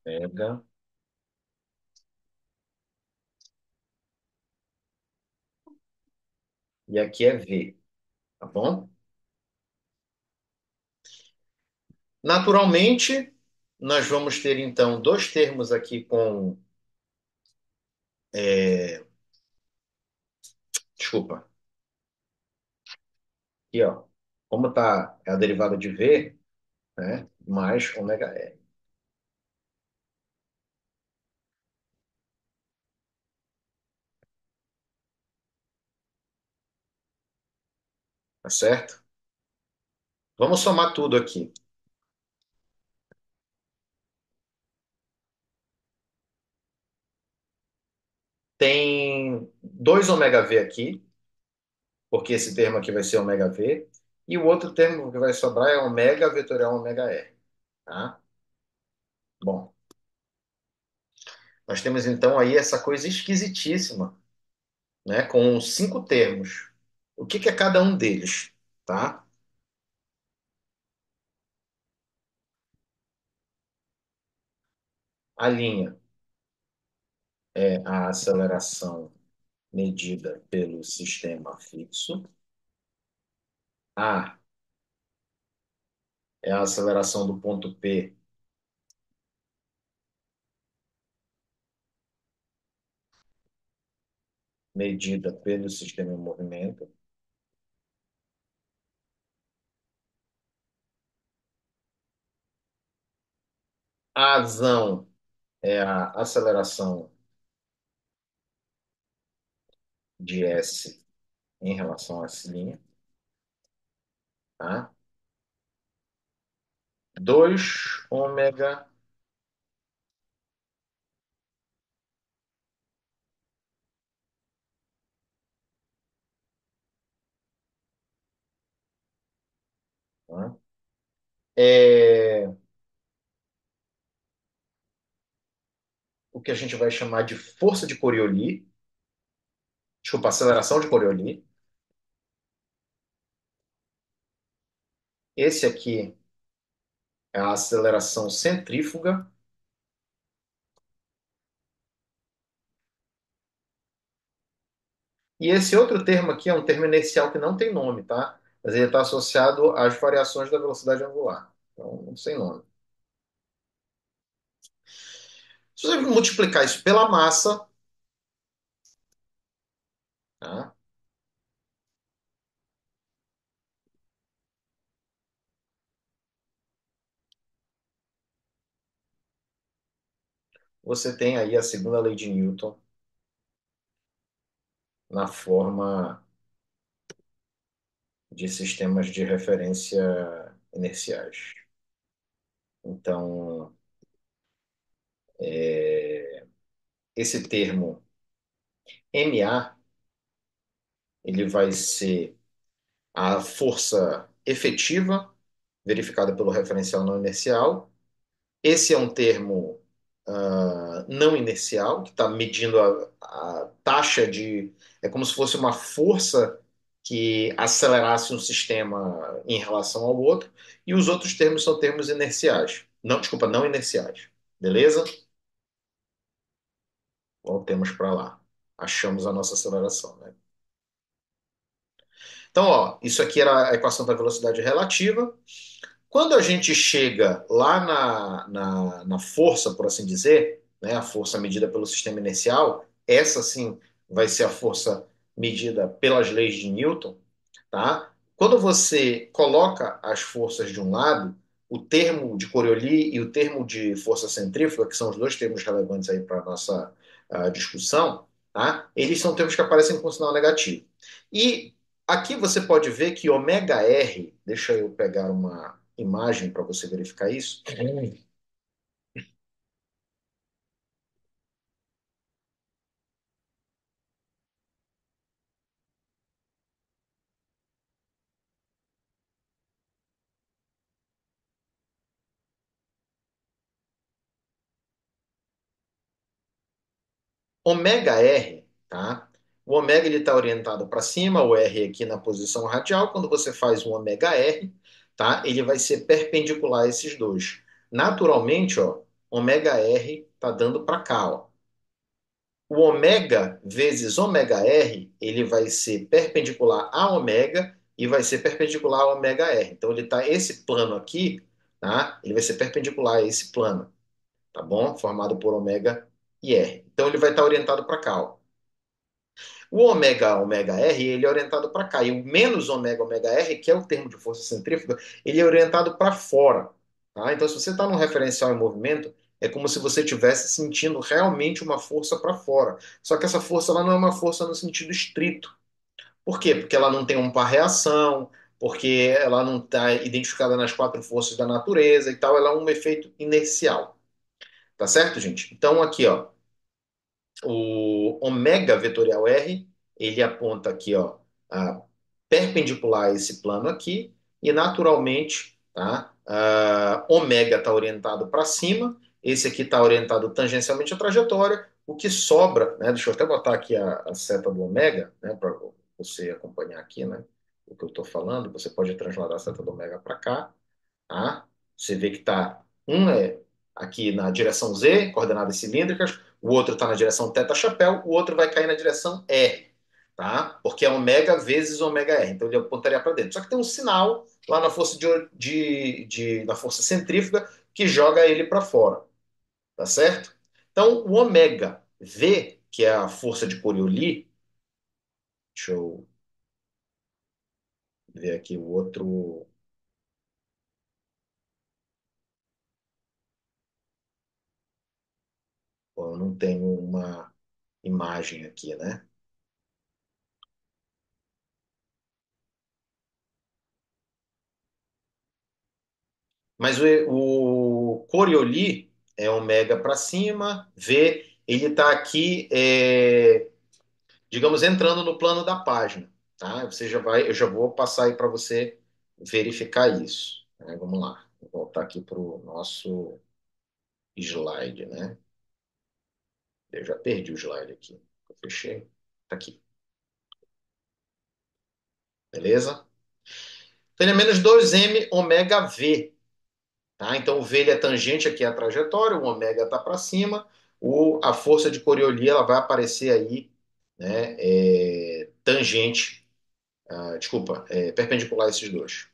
A: Pega. E aqui é V, tá bom? Naturalmente, nós vamos ter então dois termos aqui com, desculpa, aqui ó, como tá é a derivada de V, né? Mais ômega R, tá certo? Vamos somar tudo aqui. Tem dois ômega V aqui, porque esse termo aqui vai ser ômega V, e o outro termo que vai sobrar é ômega vetorial ômega R, tá? Bom, nós temos então aí essa coisa esquisitíssima, né? Com cinco termos. O que que é cada um deles, tá? A linha é a aceleração medida pelo sistema fixo. A é a aceleração do ponto P medida pelo sistema em movimento. A azão é a aceleração de S em relação a essa linha, tá? 2 ômega, tá? É o que a gente vai chamar de força de Coriolis, desculpa, aceleração de Coriolis. Esse aqui é a aceleração centrífuga. E esse outro termo aqui é um termo inercial que não tem nome, tá? Mas ele está associado às variações da velocidade angular. Então, sem nome. Se você multiplicar isso pela massa, tá? Você tem aí a segunda lei de Newton na forma de sistemas de referência inerciais. Então, esse termo MA, ele vai ser a força efetiva verificada pelo referencial não inercial. Esse é um termo não inercial, que está medindo a taxa de. É como se fosse uma força que acelerasse um sistema em relação ao outro, e os outros termos são termos inerciais. Não, desculpa, não inerciais. Beleza? Voltemos para lá. Achamos a nossa aceleração, né? Então, ó, isso aqui era a equação da velocidade relativa. Quando a gente chega lá na força, por assim dizer, né, a força medida pelo sistema inercial, essa sim vai ser a força medida pelas leis de Newton, tá? Quando você coloca as forças de um lado, o termo de Coriolis e o termo de força centrífuga, que são os dois termos relevantes aí para a nossa discussão, tá? Eles são termos que aparecem com sinal negativo. E aqui você pode ver que ômega R, deixa eu pegar uma imagem para você verificar isso. Ômega R, tá? O ômega ele está orientado para cima, o R aqui na posição radial. Quando você faz um ômega R, tá? Ele vai ser perpendicular a esses dois. Naturalmente, ó, ômega R está dando para cá, ó. O ômega vezes ômega R, ele vai ser perpendicular a ômega e vai ser perpendicular a ômega R. Então ele tá esse plano aqui, tá? Ele vai ser perpendicular a esse plano, tá bom? Formado por ômega e R. Então ele vai estar orientado para cá, ó. O ômega ômega R, ele é orientado para cá. E o menos ômega ômega R, que é o termo de força centrífuga, ele é orientado para fora. Tá? Então, se você está num referencial em movimento, é como se você estivesse sentindo realmente uma força para fora. Só que essa força ela não é uma força no sentido estrito. Por quê? Porque ela não tem um par reação, porque ela não está identificada nas quatro forças da natureza e tal. Ela é um efeito inercial. Tá certo, gente? Então, aqui, ó. O ômega vetorial R, ele aponta aqui, ó, perpendicular a esse plano aqui, e naturalmente, tá? Ômega está orientado para cima, esse aqui está orientado tangencialmente à trajetória, o que sobra, né? Deixa eu até botar aqui a seta do ômega, né, para você acompanhar aqui, né, o que eu estou falando. Você pode trasladar a seta do ômega para cá, tá? Você vê que está um é aqui na direção Z, coordenadas cilíndricas, o outro está na direção θ chapéu, o outro vai cair na direção R, tá? Porque é ômega vezes ômega R, então ele apontaria para dentro. Só que tem um sinal lá na força na força centrífuga que joga ele para fora, tá certo? Então o ômega V, que é a força de Coriolis, deixa eu ver aqui o outro, bom, eu não tenho uma imagem aqui, né? Mas o Coriolis é ômega para cima, V, ele está aqui, digamos, entrando no plano da página. Tá? Você já vai, eu já vou passar aí para você verificar isso. Né? Vamos lá, vou voltar aqui para o nosso slide, né? Eu já perdi o slide aqui. Eu fechei. Tá aqui, beleza? Então ele é menos 2m ômega V. Tá? Então o V ele é tangente aqui à trajetória, o ômega está para cima, a força de Coriolis ela vai aparecer aí, né, tangente, desculpa, perpendicular a esses dois.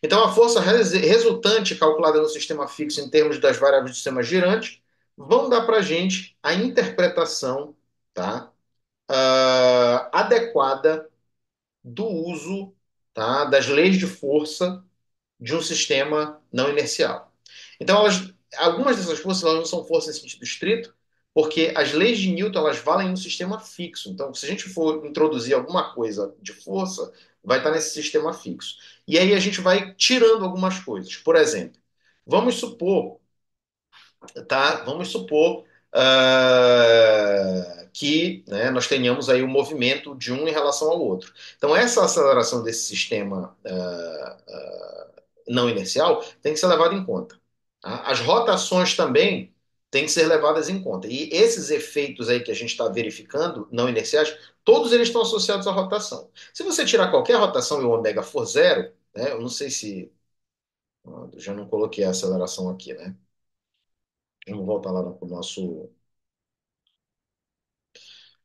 A: Então a força resultante calculada no sistema fixo em termos das variáveis do sistema girante vão dar para a gente a interpretação, tá, adequada do uso, tá, das leis de força de um sistema não inercial. Então, algumas dessas forças elas não são forças em sentido estrito, porque as leis de Newton elas valem no sistema fixo. Então, se a gente for introduzir alguma coisa de força, vai estar nesse sistema fixo. E aí a gente vai tirando algumas coisas. Por exemplo, vamos supor, tá? Vamos supor que, né, nós tenhamos aí o movimento de um em relação ao outro. Então, essa aceleração desse sistema não inercial tem que ser levada em conta. Tá? As rotações também têm que ser levadas em conta. E esses efeitos aí que a gente está verificando, não inerciais, todos eles estão associados à rotação. Se você tirar qualquer rotação e o ômega for zero, né, eu não sei se. Eu já não coloquei a aceleração aqui, né? Vamos voltar lá para o nosso.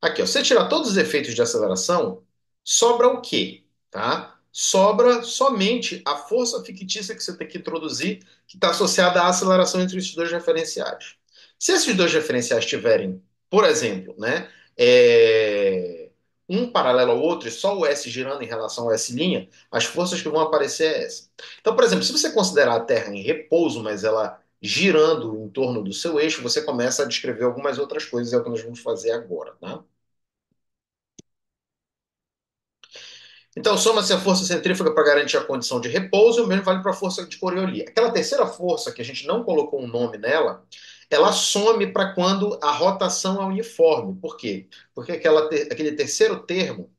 A: Aqui, ó, se você tirar todos os efeitos de aceleração, sobra o quê? Tá? Sobra somente a força fictícia que você tem que introduzir, que está associada à aceleração entre esses dois referenciais. Se esses dois referenciais tiverem, por exemplo, né, um paralelo ao outro e só o S girando em relação ao S', as forças que vão aparecer é essa. Então, por exemplo, se você considerar a Terra em repouso, mas ela girando em torno do seu eixo, você começa a descrever algumas outras coisas, é o que nós vamos fazer agora, tá? Então, soma-se a força centrífuga para garantir a condição de repouso, e o mesmo vale para a força de Coriolis. Aquela terceira força, que a gente não colocou um nome nela, ela some para quando a rotação é uniforme. Por quê? Porque aquele terceiro termo,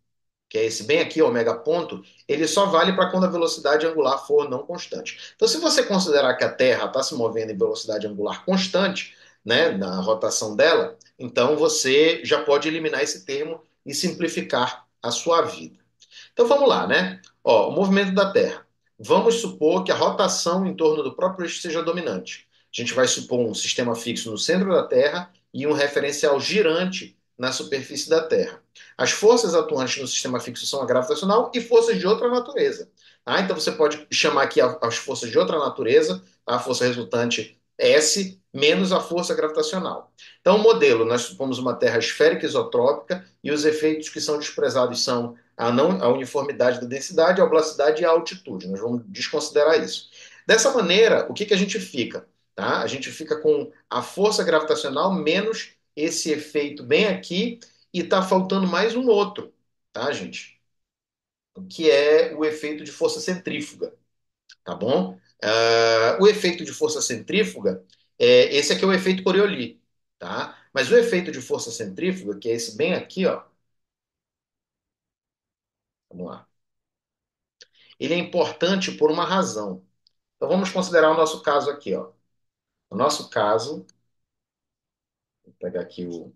A: que é esse bem aqui, ômega ponto, ele só vale para quando a velocidade angular for não constante. Então, se você considerar que a Terra está se movendo em velocidade angular constante, né, na rotação dela, então você já pode eliminar esse termo e simplificar a sua vida. Então vamos lá, né? Ó, o movimento da Terra. Vamos supor que a rotação em torno do próprio eixo seja dominante. A gente vai supor um sistema fixo no centro da Terra e um referencial girante na superfície da Terra. As forças atuantes no sistema fixo são a gravitacional e forças de outra natureza. Tá? Então você pode chamar aqui as forças de outra natureza, a força resultante S menos a força gravitacional. Então, o modelo, nós supomos uma Terra esférica isotrópica e os efeitos que são desprezados são a uniformidade da densidade, a oblacidade e a altitude. Nós vamos desconsiderar isso. Dessa maneira, o que a gente fica? Tá? A gente fica com a força gravitacional menos esse efeito bem aqui e está faltando mais um outro, tá, gente? Que é o efeito de força centrífuga, tá bom? O efeito de força centrífuga, esse aqui é o efeito Coriolis, tá? Mas o efeito de força centrífuga, que é esse bem aqui, ó, vamos lá. Ele é importante por uma razão. Então vamos considerar o nosso caso aqui, ó. O nosso caso, vou pegar aqui o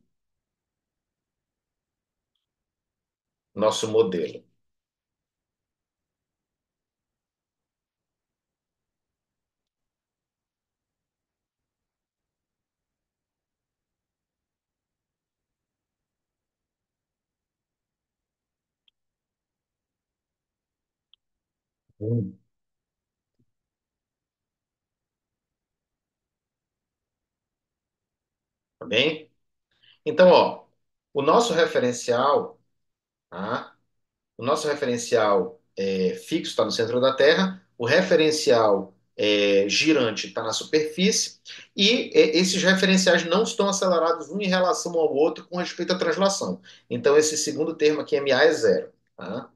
A: nosso modelo. Hum. Tá bem? Então, ó, o nosso referencial, tá? O nosso referencial fixo está no centro da Terra, o referencial girante está na superfície, e esses referenciais não estão acelerados um em relação ao outro com respeito à translação. Então, esse segundo termo aqui, MA, é zero. Tá?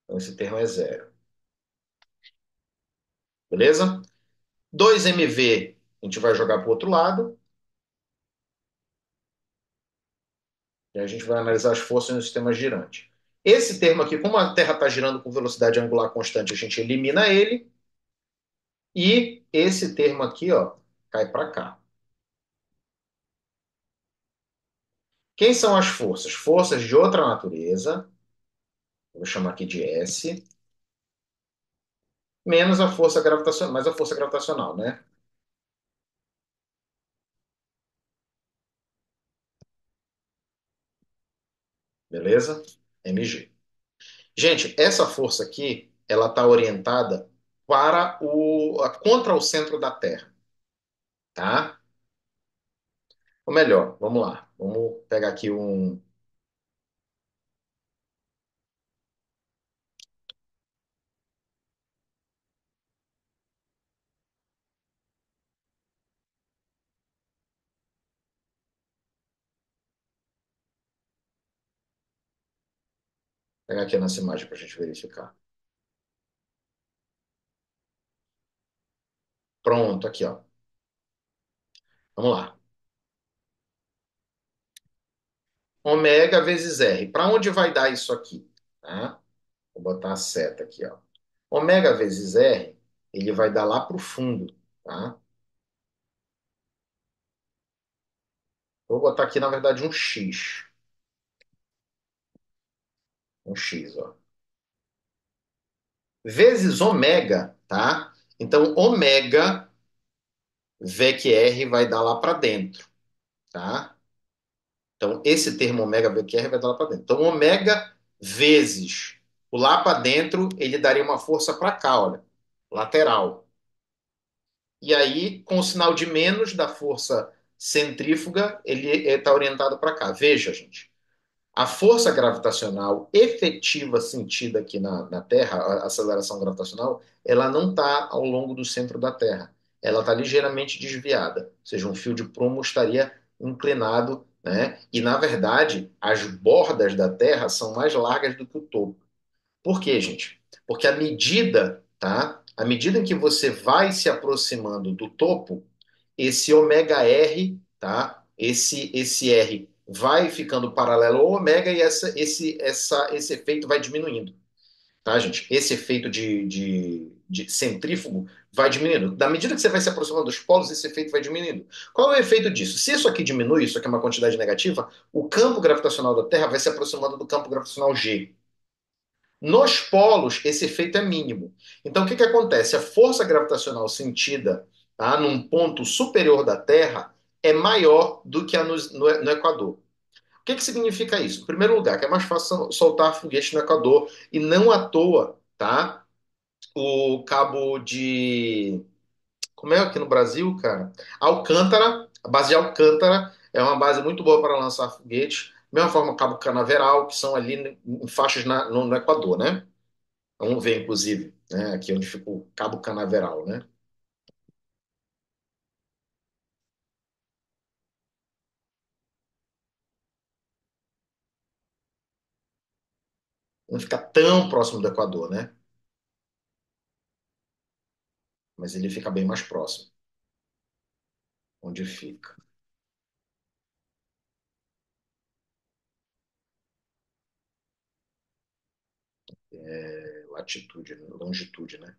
A: Então, esse termo é zero. Beleza? 2 MV a gente vai jogar para o outro lado, e a gente vai analisar as forças no sistema girante. Esse termo aqui, como a Terra está girando com velocidade angular constante, a gente elimina ele, e esse termo aqui, ó, cai para cá. Quem são as forças? Forças de outra natureza, vou chamar aqui de S, menos a força gravitacional, mais a força gravitacional, né? Beleza? MG. Gente, essa força aqui, ela está orientada contra o centro da Terra, tá? Ou melhor, vamos lá. Vamos pegar aqui pegar aqui a nossa imagem para a gente verificar. Pronto, aqui, ó. Vamos lá. Ômega vezes R. Para onde vai dar isso aqui? Tá? Vou botar a seta aqui, ó. Ômega vezes R, ele vai dar lá para o fundo, tá? Vou botar aqui, na verdade, um X. Um X, ó. Vezes ômega, tá? Então, ômega V que R vai dar lá para dentro, tá? Então, esse termo ômega V que R vai dar lá para dentro. Então, ômega vezes o lá para dentro, ele daria uma força para cá, olha, lateral. E aí, com o sinal de menos da força centrífuga, ele está orientado para cá. Veja, gente. A força gravitacional efetiva sentida aqui na Terra, a aceleração gravitacional, ela não está ao longo do centro da Terra. Ela está ligeiramente desviada. Ou seja, um fio de prumo estaria inclinado, né? E, na verdade, as bordas da Terra são mais largas do que o topo. Por quê, gente? Porque à medida, tá? À medida em que você vai se aproximando do topo, esse ômega R, tá? Esse R vai ficando paralelo ao ômega e esse efeito vai diminuindo, tá, gente? Esse efeito de centrífugo vai diminuindo. Da medida que você vai se aproximando dos polos, esse efeito vai diminuindo. Qual é o efeito disso? Se isso aqui diminui, isso aqui é uma quantidade negativa, o campo gravitacional da Terra vai se aproximando do campo gravitacional G. Nos polos, esse efeito é mínimo. Então, o que que acontece? A força gravitacional sentida, tá, num ponto superior da Terra é maior do que a no Equador. O que que significa isso? Em primeiro lugar, que é mais fácil soltar foguete no Equador e não à toa, tá? O cabo de. Como é aqui no Brasil, cara? Alcântara, a base de Alcântara é uma base muito boa para lançar foguetes. Mesma forma, o Cabo Canaveral, que são ali em faixas no Equador, né? Vamos ver, inclusive, né, aqui onde fica o Cabo Canaveral, né? Não fica tão próximo do Equador, né? Mas ele fica bem mais próximo, onde fica. É, latitude, longitude, né?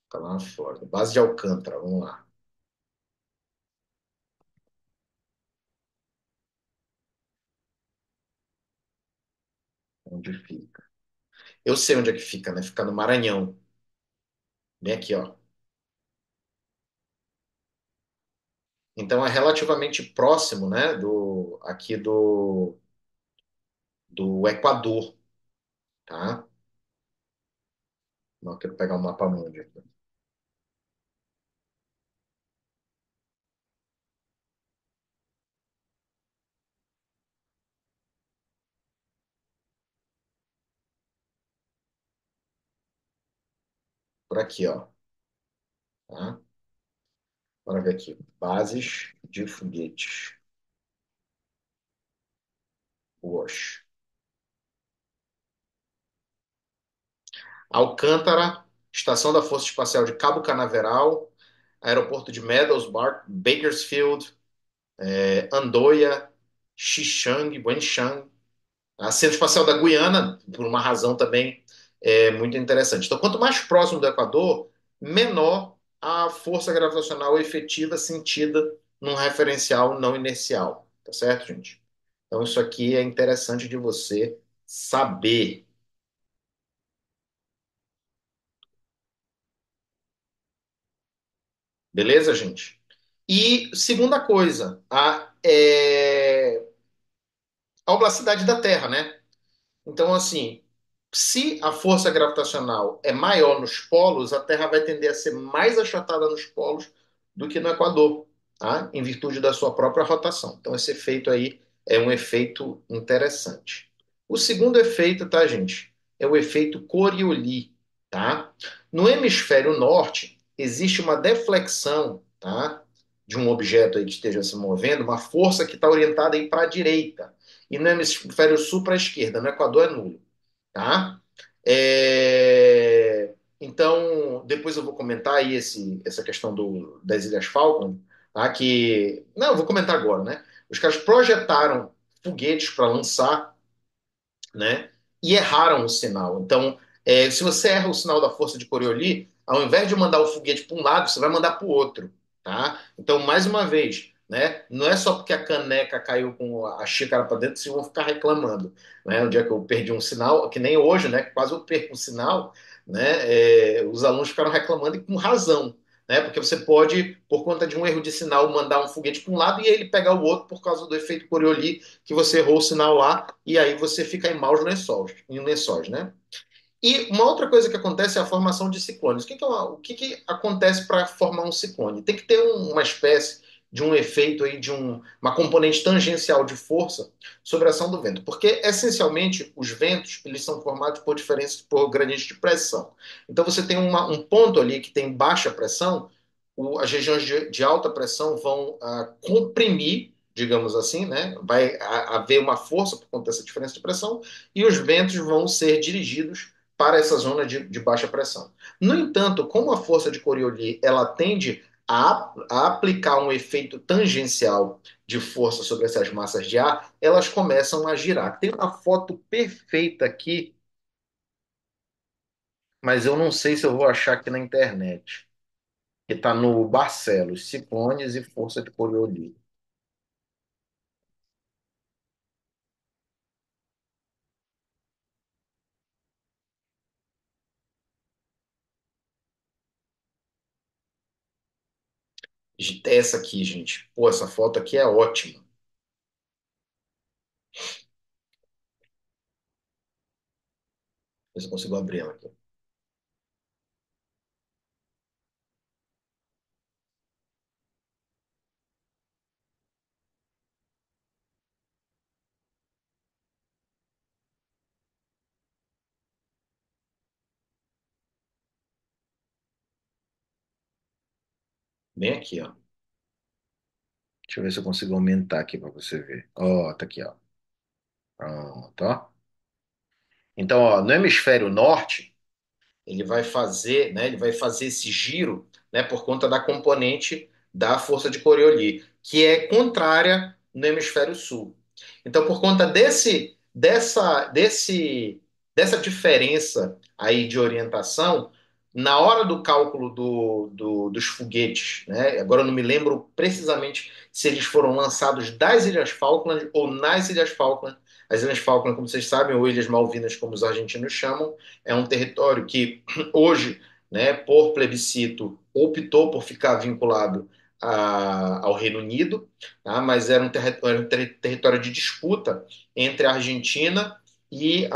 A: Fica lá na Flórida. Base de Alcântara, vamos lá. Onde fica? Eu sei onde é que fica, né? Fica no Maranhão. Bem aqui, ó. Então é relativamente próximo, né? Aqui do Equador, tá? Não, eu quero pegar o mapa mundi aqui. Por aqui, ó. Tá? Bora ver aqui. Bases de foguetes. Wash. Alcântara, Estação da Força Espacial de Cabo Canaveral, Aeroporto de Meadowsburg, Bakersfield, Andoia, Xixang, Wenchang, a Centro Espacial da Guiana, por uma razão também muito interessante. Então, quanto mais próximo do Equador, menor a força gravitacional efetiva sentida num referencial não inercial. Tá certo, gente? Então, isso aqui é interessante de você saber. Beleza, gente? E segunda coisa, a oblacidade da Terra, né? Então, assim, se a força gravitacional é maior nos polos, a Terra vai tender a ser mais achatada nos polos do que no Equador, tá? Em virtude da sua própria rotação. Então, esse efeito aí é um efeito interessante. O segundo efeito, tá, gente? É o efeito Coriolis, tá? No hemisfério norte, existe uma deflexão, tá? De um objeto aí que esteja se movendo, uma força que está orientada aí para a direita. E no hemisfério sul para a esquerda, no Equador é nulo, tá? Então, depois eu vou comentar aí essa questão das Ilhas Falkland, tá? Que, não, eu vou comentar agora, né? Os caras projetaram foguetes para lançar, né? E erraram o sinal. Então, se você erra o sinal da força de Coriolis, ao invés de mandar o foguete para um lado, você vai mandar para o outro, tá? Então, mais uma vez, né? Não é só porque a caneca caiu com a xícara para dentro, vocês vão ficar reclamando, né? Um dia que eu perdi um sinal, que nem hoje, né? Quase eu perco um sinal, né? Os alunos ficaram reclamando e com razão. Né? Porque você pode, por conta de um erro de sinal, mandar um foguete para um lado e ele pegar o outro por causa do efeito Coriolis que você errou o sinal lá e aí você fica em lençóis, né? E uma outra coisa que acontece é a formação de ciclones. O que que acontece para formar um ciclone? Tem que ter uma espécie de um efeito aí, uma componente tangencial de força sobre a ação do vento, porque essencialmente os ventos eles são formados por diferenças por gradientes de pressão. Então você tem um ponto ali que tem baixa pressão, as regiões de alta pressão vão comprimir, digamos assim, né? Vai haver uma força por conta dessa diferença de pressão e os ventos vão ser dirigidos para essa zona de baixa pressão. No entanto, como a força de Coriolis ela tende a aplicar um efeito tangencial de força sobre essas massas de ar, elas começam a girar. Tem uma foto perfeita aqui, mas eu não sei se eu vou achar aqui na internet, que está no Barcelos, ciclones e força de Coriolis. Essa aqui, gente. Pô, essa foto aqui é ótima. Ver se eu consigo abrir ela aqui. Bem aqui, ó. Deixa eu ver se eu consigo aumentar aqui para você ver. Ó, tá aqui, ó. Pronto, ó. Então, ó, no hemisfério norte, ele vai fazer esse giro, né, por conta da componente da força de Coriolis, que é contrária no hemisfério sul. Então, por conta dessa diferença aí de orientação, na hora do cálculo dos foguetes, né, agora eu não me lembro precisamente se eles foram lançados das Ilhas Falkland ou nas Ilhas Falkland. As Ilhas Falkland, como vocês sabem, ou Ilhas Malvinas, como os argentinos chamam, é um território que hoje, né, por plebiscito, optou por ficar vinculado ao Reino Unido, tá? Mas era um território de disputa entre a Argentina e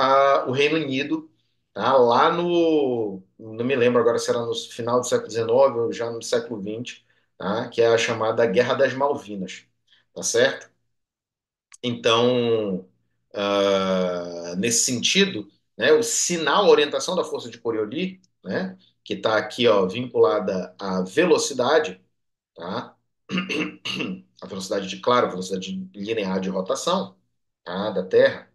A: o Reino Unido, tá? Lá no, não me lembro agora se era no final do século XIX ou já no século XX, tá? Que é a chamada Guerra das Malvinas, tá certo? Então, nesse sentido, né, o sinal, a orientação da força de Coriolis, né, que está aqui ó, vinculada à velocidade, tá? A velocidade de, claro, a velocidade linear de rotação, tá, da Terra,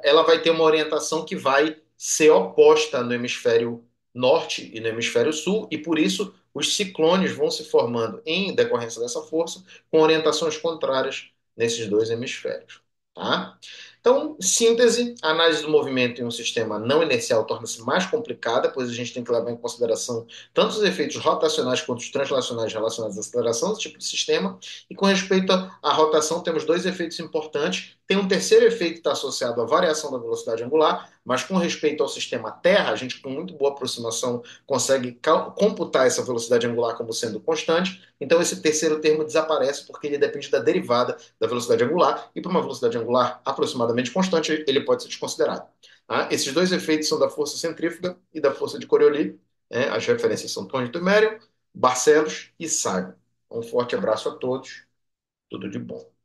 A: ela vai ter uma orientação que vai ser oposta no hemisfério norte e no hemisfério sul, e por isso os ciclones vão se formando em decorrência dessa força, com orientações contrárias nesses dois hemisférios. Tá? Então, síntese, a análise do movimento em um sistema não inercial torna-se mais complicada, pois a gente tem que levar em consideração tanto os efeitos rotacionais quanto os translacionais relacionados à aceleração desse tipo de sistema. E com respeito à rotação, temos dois efeitos importantes. Tem um terceiro efeito que está associado à variação da velocidade angular, mas com respeito ao sistema Terra, a gente, com muito boa aproximação, consegue computar essa velocidade angular como sendo constante. Então, esse terceiro termo desaparece porque ele depende da derivada da velocidade angular, e para uma velocidade angular aproximadamente constante, ele pode ser desconsiderado. Tá? Esses dois efeitos são da força centrífuga e da força de Coriolis. Né? As referências são Tonito Mério, Barcelos e Saga. Um forte abraço a todos, tudo de bom.